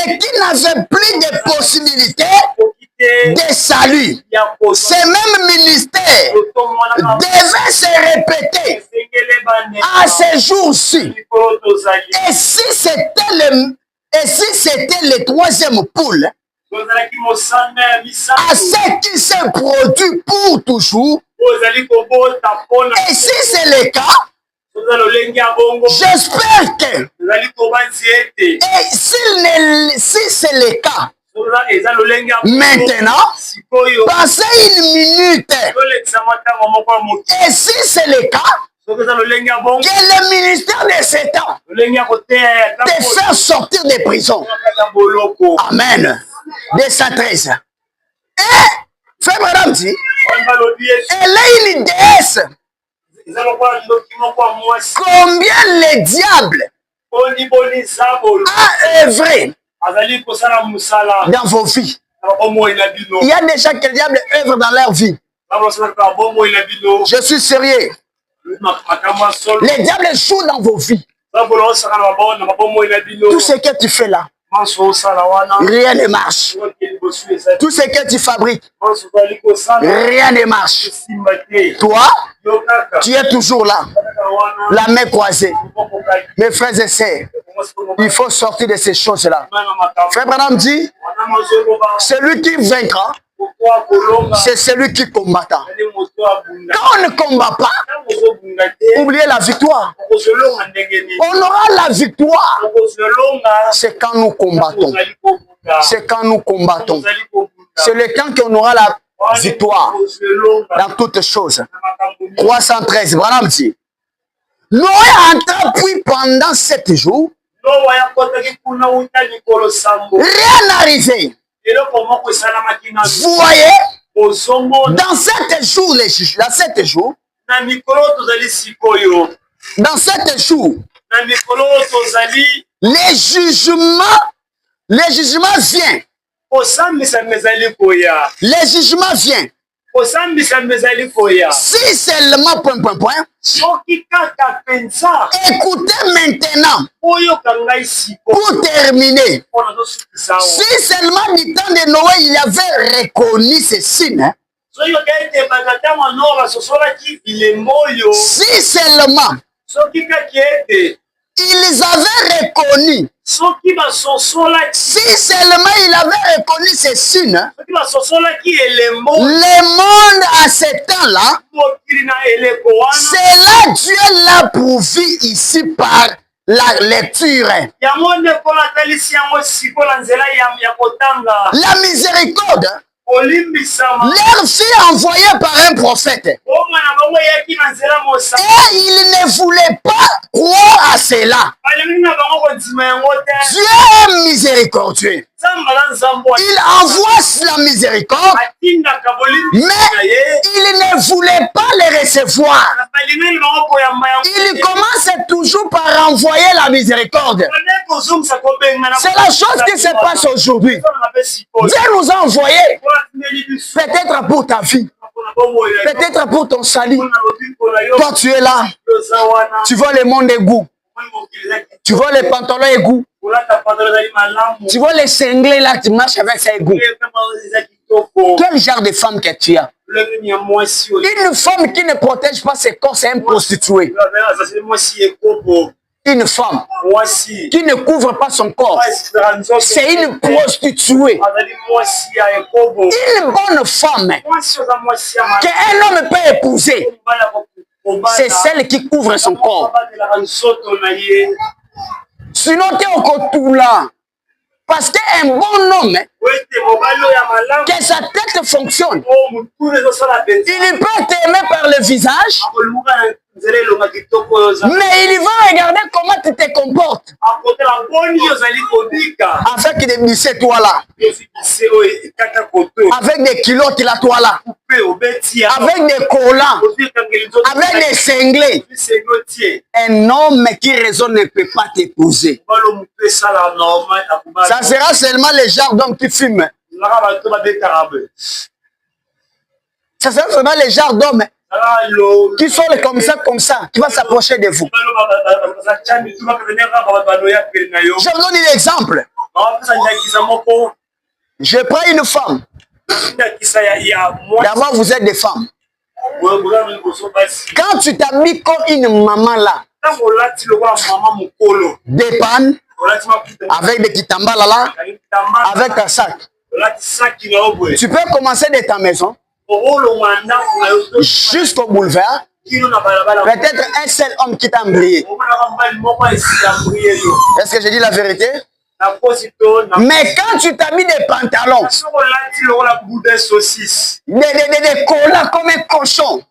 et qui n'avaient plus de possibilités de salut. Ce même ministère devait se répéter à ces jours-ci. Et si c'était le troisième poule, à ce qui se produit pour toujours, et si c'est le cas, j'espère que, et si c'est le cas, maintenant, passez une minute. Et si c'est le cas, que le ministère de Satan te faire sortir des prisons. Amen. 213. Et, frère Madame dit, elle est une déesse. Combien le diable a œuvré dans vos vies. Il y a des gens que le diable œuvre dans leur vie. Je suis sérieux. Le diable joue dans vos vies. Tout ce que tu fais là, rien ne marche. Tout ce que tu fabriques, rien ne marche. Toi, tu es toujours là, la main croisée. Mes frères et sœurs, il faut sortir de ces choses-là. Frère Branham dit, celui qui vaincra, c'est celui qui combattra. Quand on ne combat pas, oubliez la victoire. On aura la victoire. C'est quand nous combattons. C'est quand nous combattons. C'est le temps qu'on aura la victoire dans toutes choses. 313, Branham dit, Noé entra puis pendant 7 jours, rien n'arrivait. Vous voyez, dans 7 jours, dans 7 jours, les jugements viennent. Les jugements viennent. Si seulement écoutez maintenant pour terminer. Si seulement du temps de Noé il avait reconnu ces signes, si seulement ils avaient reconnu, si seulement il avait reconnu ces signes, le monde à ce temps-là, c'est là Dieu l'a prouvé ici par la lecture. La miséricorde Leur fille envoyée par un prophète. Et ils ne voulaient pas croire à cela. Dieu est miséricordieux. Il envoie la miséricorde, mais il ne voulait pas les recevoir. Il commence toujours par envoyer la miséricorde. C'est la chose qui se passe aujourd'hui. Dieu nous a envoyés, peut-être pour ta vie, peut-être pour ton salut. Toi, tu es là, tu vois le monde égou, tu vois les pantalons égou, tu vois les cinglés là, tu marches avec ça égou. Quel genre de femme que tu as? Une femme qui ne protège pas ses corps, c'est une prostituée. Une femme qui ne couvre pas son corps, c'est une prostituée. Une bonne femme qu'un homme peut épouser, c'est celle qui couvre son corps. Sinon, tu es au côté là. Parce qu'un bon homme, que sa tête fonctionne, il peut t'aimer par le visage, mais il va regarder comment tu te comportes. Avec des missets, toi là. Avec des kilotes, là, toi là. Avec des collants. Avec des cinglés. Un homme qui raisonne ne peut pas t'épouser. Ça sera seulement les genres d'hommes qui fument. Ça sera seulement les genres d'hommes qui sont comme ça, qui vont s'approcher de vous. Je vous donne un exemple. Je prends une femme. D'abord, vous êtes des femmes. Quand tu t'habilles comme une maman là, des pannes, avec des kitambala là, avec un sac, tu peux commencer de ta maison jusqu'au boulevard. Peut-être un seul homme qui t'a embrayé. Est-ce que j'ai dit la vérité? Mais quand tu t'habilles des pantalons, des collants comme un cochon,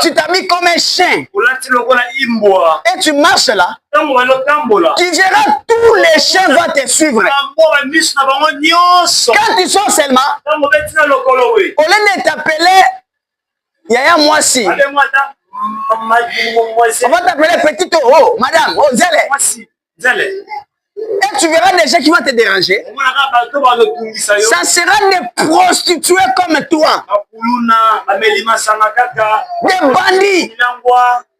tu t'habilles comme un chien, et tu marches là, tu verras tous les chiens vont te suivre. Quand tu sors seulement, au lieu de t'appeler Yaya Mwasi, on va t'appeler Petit Oh, madame, oh, Zele. Et tu verras des gens qui vont te déranger. Ça sera des prostituées comme toi. Des bandits.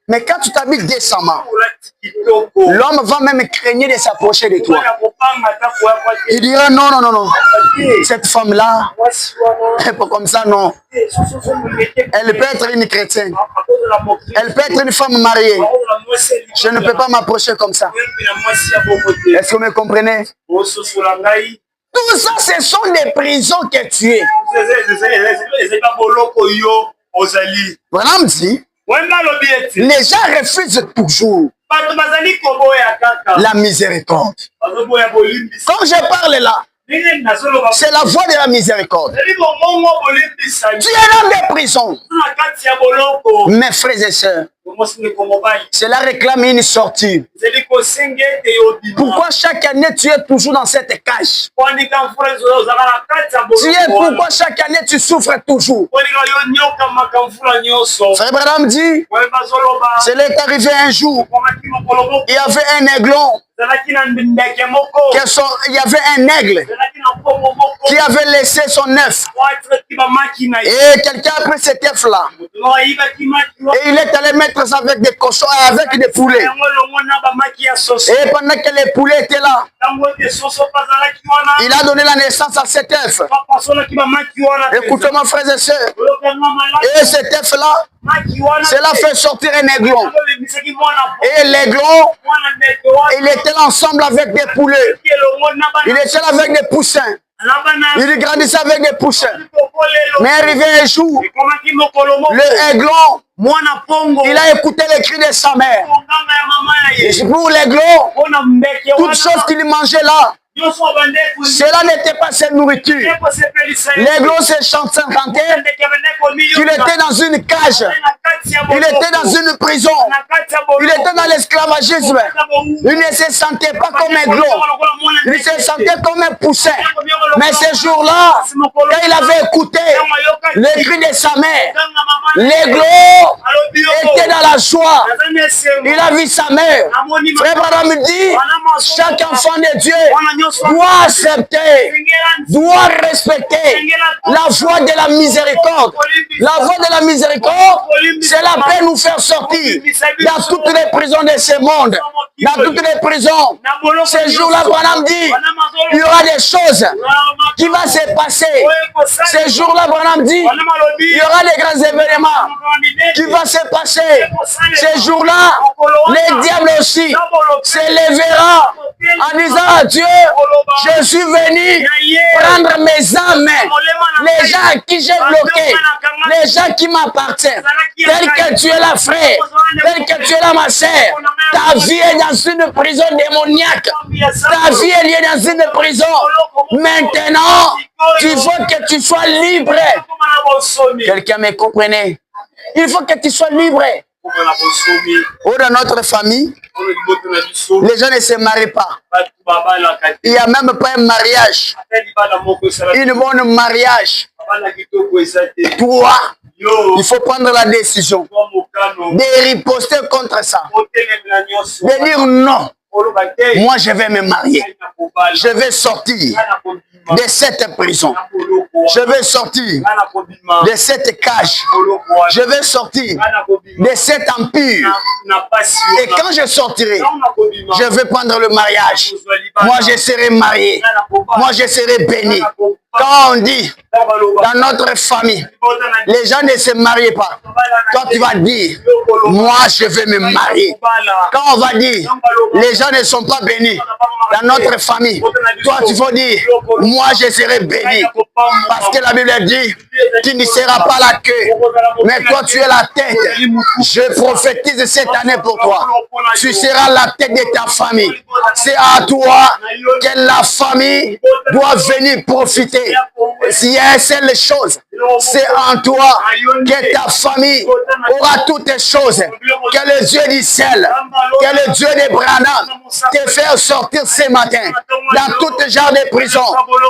Mais quand tu t'habilles décemment, l'homme va même craigner de s'approcher de toi. Il dira non. Cette femme-là, elle n'est pas comme ça, non. Elle peut être une chrétienne. Elle peut être une femme mariée. Je ne peux pas m'approcher comme ça. Est-ce que vous me comprenez? Tout ça, ce sont des prisons que tu es. Voilà, dit. Les gens refusent toujours la miséricorde. Quand je parle là, c'est la voie de la miséricorde. Tu es dans des prisons. Mes frères et sœurs, cela réclame une sortie. Pourquoi chaque année tu es toujours dans cette cage? Pourquoi chaque année tu souffres toujours? Frère Branham dit, cela est arrivé un jour. Il y avait un aiglon. Il y avait un aigle qui avait laissé son œuf. Et quelqu'un a pris cet œuf là. Et il est allé mettre ça avec des cochons et avec des poulets. Et pendant que les poulets étaient là, il a donné la naissance à cet œuf. Écoutez-moi, frères et sœurs. Et cet œuf là, cela fait sortir un aiglon. Et l'aiglon, il était ensemble avec des poulets. Il était là avec des poussins. Il grandissait avec des poussins. Mais arrivé un jour, le aiglon, il a écouté les cris de sa mère. Et pour l'aiglon, toutes choses qu'il mangeait là, Cela n'était pas cette nourriture. Les gros se chantaient, qu'il était dans une cage. Il était dans une prison. Il était dans l'esclavagisme. Il ne se sentait pas comme un gros. Il se sentait comme un poussin. Mais ce jour-là, quand il avait écouté le cri de sa mère, les gros étaient dans la joie. Il a vu sa mère. Frère Branham dit, chaque enfant de Dieu doit accepter, doit respecter la voie de la miséricorde. La voie de la miséricorde, cela peut nous faire sortir dans toutes les prisons de ce monde, dans toutes les prisons. Ce jour-là, Branham dit, il y aura des choses qui vont se passer. Ce jour-là, Branham dit, il y aura des grands événements qui vont se passer. Ce jour-là, les diables aussi s'élèvera en disant à Dieu, je suis venu prendre mes âmes, les gens à qui j'ai bloqué, les gens qui m'appartiennent, tel que tu es là, frère, tel que tu es là, ma sœur. Ta vie est dans une prison démoniaque, ta vie est liée dans une prison. Maintenant, il faut que tu sois libre. Quelqu'un me comprenait? Il faut que tu sois libre. Ou dans notre famille, les gens ne se marient pas. Il n'y a même pas un mariage. Une bonne mariage. Toi, il faut prendre la décision de riposter contre ça. De dire non. Moi, je vais me marier. Je vais sortir de cette prison. Je vais sortir de cette cage. Je vais sortir de cet empire. Et quand je sortirai, je vais prendre le mariage. Moi, je serai marié. Moi, je serai béni. Quand on dit dans notre famille, les gens ne se marient pas. Toi, tu vas dire, moi, je vais me marier. Quand on va dire, les gens ne sont pas bénis dans notre famille, toi, tu vas dire, moi, je serai béni. Parce que la Bible dit, tu ne seras pas la queue, mais toi, tu es la tête. Je prophétise cette année pour toi. Tu seras la tête de ta famille. C'est à toi que la famille doit venir profiter. S'il y a une seule chose, c'est en toi que ta famille aura toutes les choses. Que le Dieu d'Israël, que le Dieu de Branham te fait sortir ce matin dans tout genre de prison,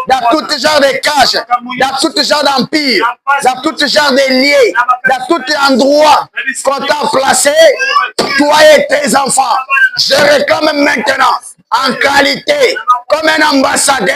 dans tout genre de cages, dans tout genre d'empire, dans tout genre de liens, dans tout endroit qu'on t'a placé, toi et tes enfants. Je réclame maintenant en qualité, comme un ambassadeur.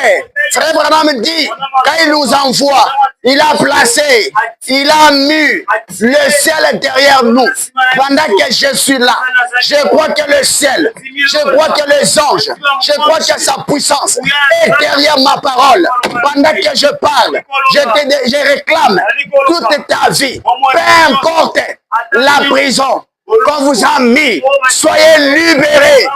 Frère Branham dit, quand il nous envoie, il a placé, il a mis le ciel derrière nous. Pendant que je suis là, je crois que le ciel, je crois que les anges, je crois que sa puissance est derrière ma parole. Pendant que je parle, je réclame toute ta vie, peu importe la prison qu'on vous a mis, soyez libérés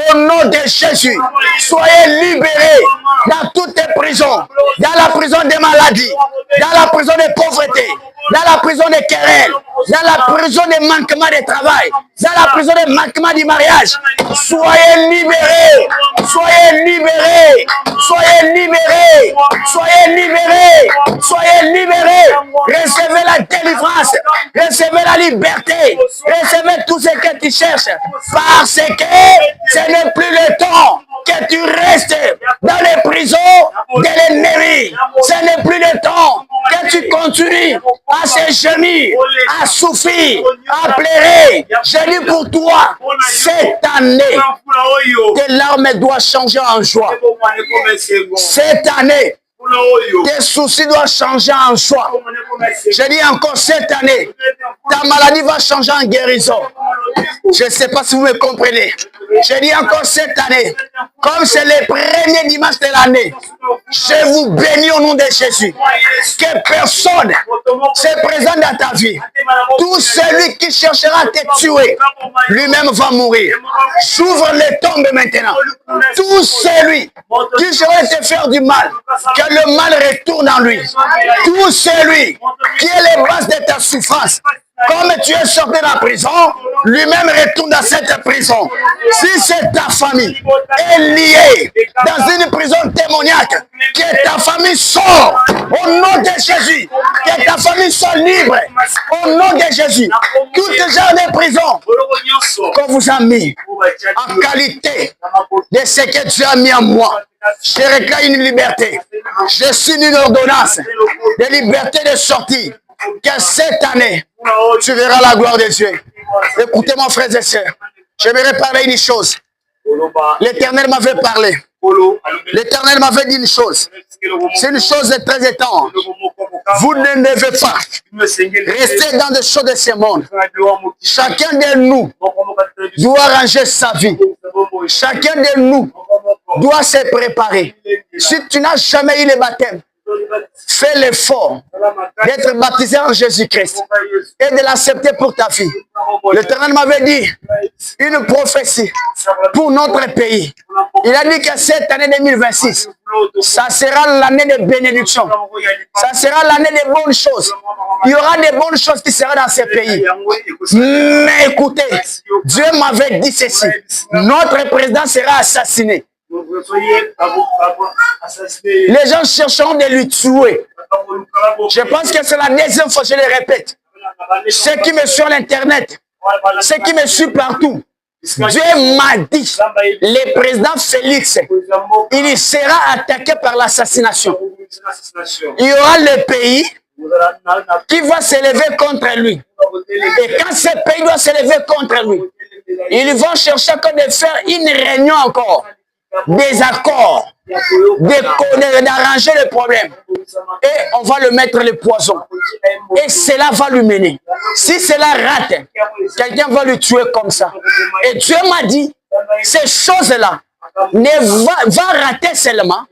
au nom de Jésus. Soyez libérés dans toutes les prisons, dans la prison des maladies, dans la prison des pauvretés, dans la prison des querelles, dans la prison des manquements de travail, dans la prison des manquements du mariage. Soyez libérés, soyez libérés, soyez libérés, soyez libérés, soyez libérés. Recevez la délivrance, recevez la liberté, recevez tout ce que tu cherches, parce que ce n'est plus le temps que tu restes dans les prisons de l'ennemi. Ce n'est plus le temps que tu continues à se gémir, à souffrir, à pleurer. Je dis pour toi, cette année, tes larmes doivent changer en joie. Cette année, tes soucis doivent changer en joie. Je dis encore cette année, ta maladie va changer en guérison. Je ne sais pas si vous me comprenez. Je dis encore cette année, comme c'est le premier dimanche de l'année, je vous bénis au nom de Jésus. Que personne se présente dans ta vie. Tout celui qui cherchera à te tuer, lui-même va mourir. J'ouvre les tombes maintenant. Tout celui qui cherchera te faire du mal, que le mal retourne en lui. Tout celui qui est les bases de ta souffrance, Comme tu es sorti de la prison, lui-même retourne dans cette prison. Si c'est ta famille est liée dans une prison démoniaque, que ta famille sort au nom de Jésus. Que ta famille soit libre au nom de Jésus. Tout genre de prison qu'on vous a mis en qualité de ce que tu as mis en moi. Je réclame une liberté. Je signe une ordonnance de liberté de sortie. Que cette année, tu verras la gloire de Dieu. Écoutez, mon frère et sœurs, j'aimerais parler d'une chose. L'Éternel m'avait parlé. L'Éternel m'avait dit une chose. C'est une chose de très étonnante. Vous ne devez pas rester dans des choses de ce monde. Chacun de nous doit ranger sa vie. Chacun de nous doit se préparer. Si tu n'as jamais eu le baptême, fais l'effort d'être baptisé en Jésus-Christ et de l'accepter pour ta vie. L'Éternel m'avait dit une prophétie pour notre pays. Il a dit que cette année 2026, ça sera l'année de bénédiction. Ça sera l'année de bonnes choses. Il y aura des bonnes choses qui seront dans ce pays. Mais écoutez, Dieu m'avait dit ceci. Notre président sera assassiné. Les gens chercheront de lui tuer. Je pense que c'est la deuxième fois que je le répète. Ceux qui me suivent sur l'internet, ceux qui me suivent partout, Dieu m'a dit, le président Félix, il sera attaqué par l'assassination. Il y aura le pays qui va s'élever contre lui. Et quand ce pays doit s'élever contre lui, ils vont chercher encore de faire une réunion encore, des accords, d'arranger le problème. Et on va le mettre le poison. Et cela va lui mener. Si cela rate, quelqu'un va le tuer comme ça. Et Dieu m'a dit, ces choses-là va rater seulement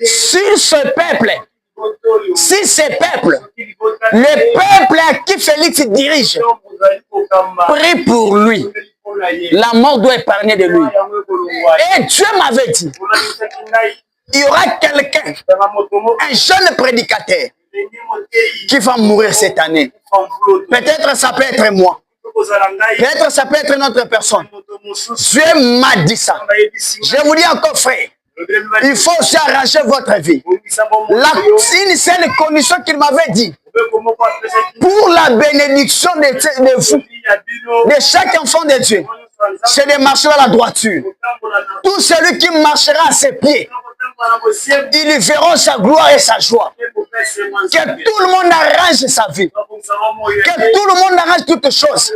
sur ce peuple. Si ce peuple, le peuple à qui Félix dirige, prie pour lui. La mort doit épargner de lui. Et Dieu m'avait dit, il y aura quelqu'un, un jeune prédicateur, qui va mourir cette année. Peut-être ça peut être moi. Peut-être ça peut être une autre personne. Dieu m'a dit ça. Je vous dis encore, frère, il faut aussi arranger votre vie. Une seule condition qu'il m'avait dit, pour la bénédiction de vous, de chaque enfant de Dieu, c'est de marcher dans la droiture. Tout celui qui marchera à ses pieds, ils verront sa gloire et sa joie. Que tout le monde arrange sa vie. Que tout le monde arrange toutes choses.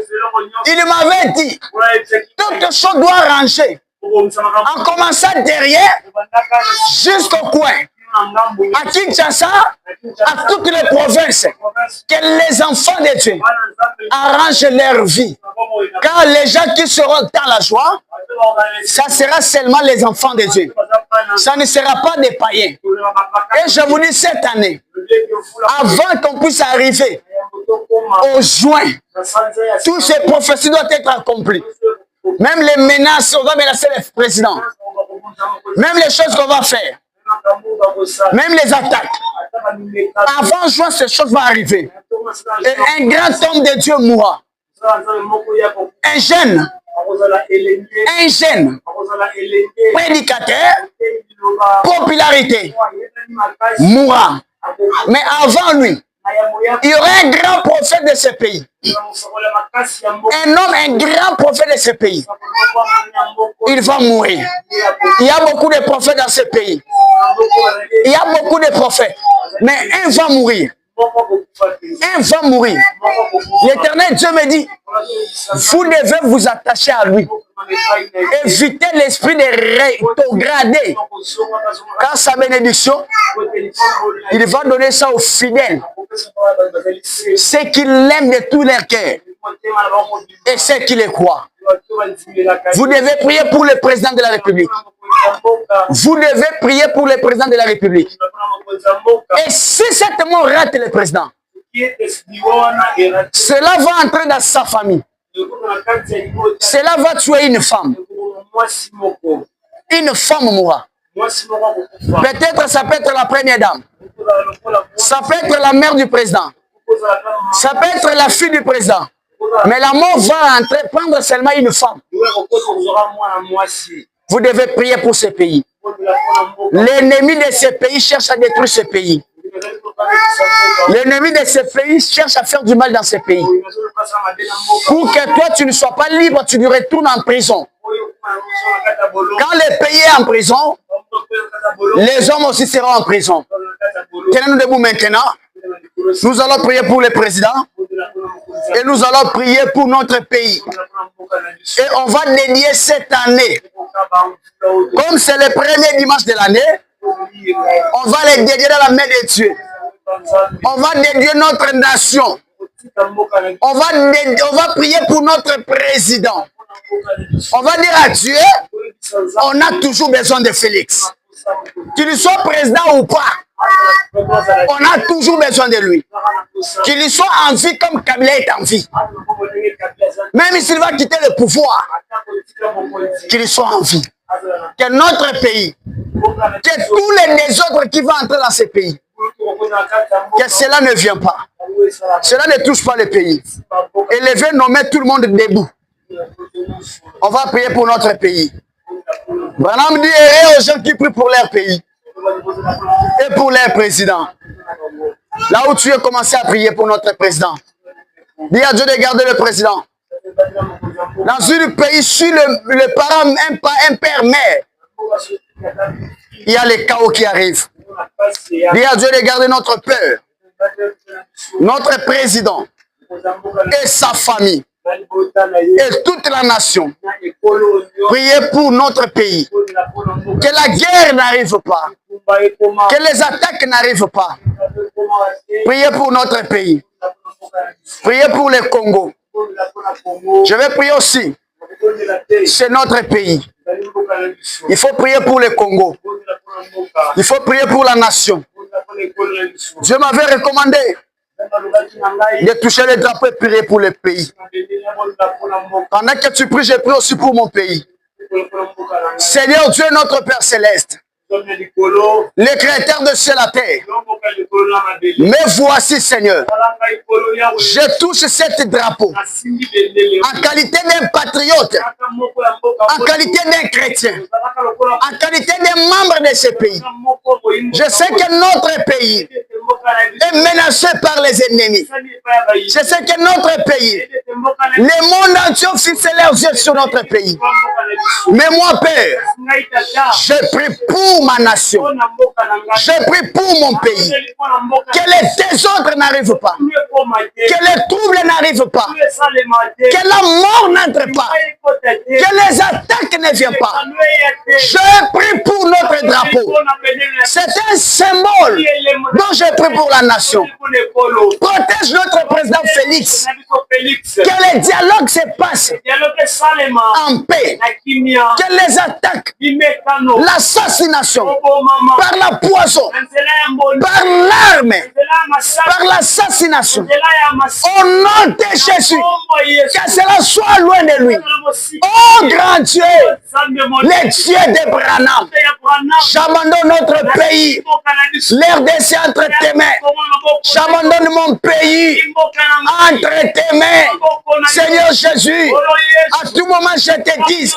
Il m'avait dit, toutes choses doivent arranger. En commençant derrière, jusqu'au coin. À Kinshasa, à toutes les provinces, que les enfants de Dieu arrangent leur vie. Car les gens qui seront dans la joie, ça sera seulement les enfants de Dieu. Ça ne sera pas des païens. Et je vous dis cette année, avant qu'on puisse arriver au juin, toutes ces prophéties doivent être accomplies. Même les menaces, on va menacer le président. Même les choses qu'on va faire. Même les attaques. Avant juin, ces choses vont arriver. Et un grand homme de Dieu mourra. Un jeune prédicateur, popularité, mourra. Mais avant lui, il y aurait un grand prophète de ce pays. Un homme, un grand prophète de ce pays. Il va mourir. Il y a beaucoup de prophètes dans ce pays. Il y a beaucoup de prophètes. Mais un va mourir. Un va mourir. L'Éternel Dieu me dit, vous devez vous attacher à lui. Évitez l'esprit de rétrograder. Car sa bénédiction, il va donner ça aux fidèles. Ceux qui l'aiment de tout leur cœur. Et ceux qui le croient. Vous devez prier pour le président de la République. Vous devez prier pour le président de la République. Et si cette mort rate le président, cela va entrer dans sa famille. Cela va tuer une femme. Une femme mourra. Peut-être ça peut être la première dame. Ça peut être la mère du président. Ça peut être la fille du président. Mais la mort va entrer, prendre seulement une femme. Vous devez prier pour ce pays. L'ennemi de ce pays cherche à détruire ce pays. L'ennemi de ce pays cherche à faire du mal dans ce pays. Pour que toi, tu ne sois pas libre, tu nous retournes en prison. Quand le pays est en prison, les hommes aussi seront en prison. Tenez-nous debout maintenant. Nous allons prier pour le président. Et nous allons prier pour notre pays. Et on va dédier cette année. Comme c'est le premier dimanche de l'année, on va les dédier dans la main de Dieu. On va dédier notre nation. On va prier pour notre président. On va dire à Dieu, on a toujours besoin de Félix. Qu'il soit président ou pas, on a toujours besoin de lui. Qu'il soit en vie comme Kabila est en vie. Même s'il va quitter le pouvoir, qu'il soit en vie. Que notre pays, que tous les désordres qui vont entrer dans ce pays, que cela ne vient pas. Cela ne touche pas le pays. Élevez, nommer tout le monde debout. On va prier pour notre pays. Branham dit aux gens qui prient pour leur pays et pour leur président. Là où tu as commencé à prier pour notre président, dis à Dieu de garder le président. Dans un pays, sur le parent, un père, mère, il y a les chaos qui arrivent. Dis à Dieu de garder notre peur, notre président et sa famille. Et toute la nation. Priez pour notre pays. Que la guerre n'arrive pas. Que les attaques n'arrivent pas. Priez pour notre pays. Priez pour le Congo. Je vais prier aussi. C'est notre pays. Il faut prier pour le Congo. Il faut prier pour la nation. Dieu m'avait recommandé de toucher les drapeaux et prier pour le pays. Pendant que tu pries, je prie aussi pour mon pays. Seigneur Dieu, notre Père Céleste, le Créateur de ciel et la terre, mais voici, Seigneur, je touche cet drapeau en qualité d'un patriote, en qualité d'un chrétien, en qualité d'un membre de ce pays. Je sais que notre pays est menacé par les ennemis. Je sais que notre pays, le monde entier fixe leurs yeux sur notre pays. Mais moi, Père, je prie pour ma nation. Je prie pour mon pays. Que les désordres n'arrivent pas. Que les troubles n'arrivent pas. Que la mort n'entre pas. Que les attaques ne viennent pas. Je prie pour notre drapeau. C'est un symbole dont je prie pour la nation. Protège notre président Félix. Que les dialogues se passent en paix. Que les attaques, l'assassination, par la poison, par l'arme, par l'assassination, au nom de Jésus, que cela soit loin de lui. Oh grand Dieu, le Dieu de Branham, j'abandonne notre pays, l'RDC entre tes mains, j'abandonne mon pays entre tes mains. Seigneur Jésus, à tout moment je te dis,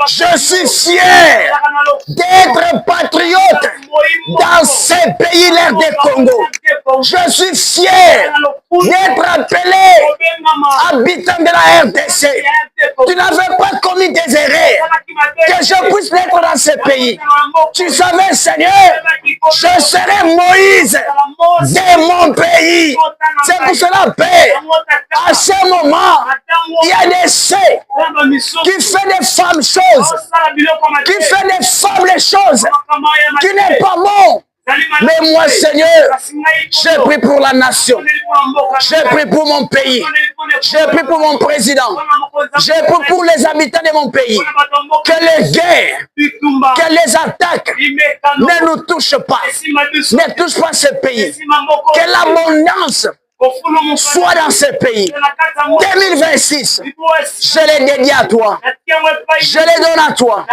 je suis fier d'être patriote dans ce pays, l'air de Congo. Je suis fier d'être appelé habitant de la RDC. Tu n'avais pas commis des erreurs que je puisse être dans ce pays. Tu savais, Seigneur, je serai Moïse de mon pays. C'est pour cela, Père, à ce moment, il y a des saints qui font des femmes choses, qui fait des femmes les choses qui n'est pas bon. Mais moi, Seigneur, je prie pour la nation. Je prie pour mon pays. Je prie pour mon président. Je prie pour les habitants de mon pays. Que les guerres, que les attaques ne nous touchent pas. Ne touchent pas ce pays. Que l'abondance soit dans ce pays. 2026, je l'ai dédié à toi. Je les donne à toi.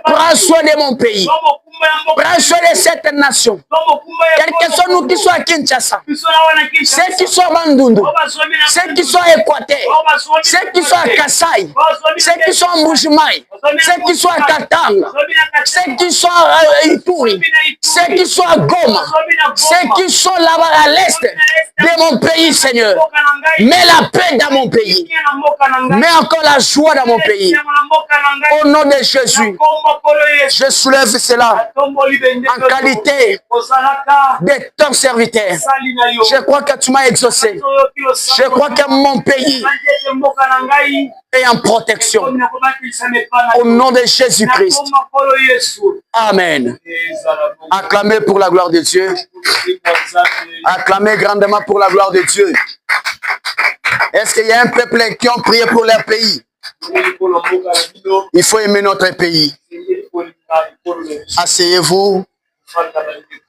Prends soin de mon pays. Prends soin de cette nation. Quels que sont nous qui sont à Kinshasa, ceux qui sont à Bandundu, ceux qui sont à Équateur, ceux qui sont à Kassai, ceux qui sont à Mbujimayi, ceux qui sont à Katanga, ceux qui sont à Ituri, ceux qui sont à Goma, ceux qui sont là-bas à l'est de mon pays, Seigneur. Mets la paix dans mon pays. Mets encore la joie dans mon pays. Au nom de Jésus, je soulève cela en qualité de ton serviteur. Je crois que tu m'as exaucé. Je crois que mon pays est en protection. Au nom de Jésus-Christ. Amen. Acclamez pour la gloire de Dieu. Acclamez grandement pour la gloire de Dieu. Est-ce qu'il y a un peuple qui ont prié pour leur pays? Il faut aimer notre pays. Asseyez-vous.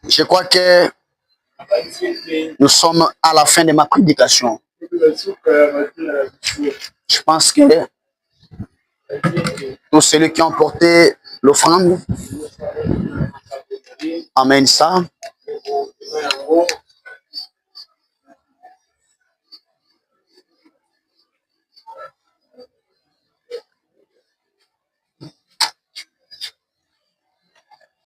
Je crois que nous sommes à la fin de ma prédication. Je pense que tous ceux qui ont porté l'offrande amènent ça.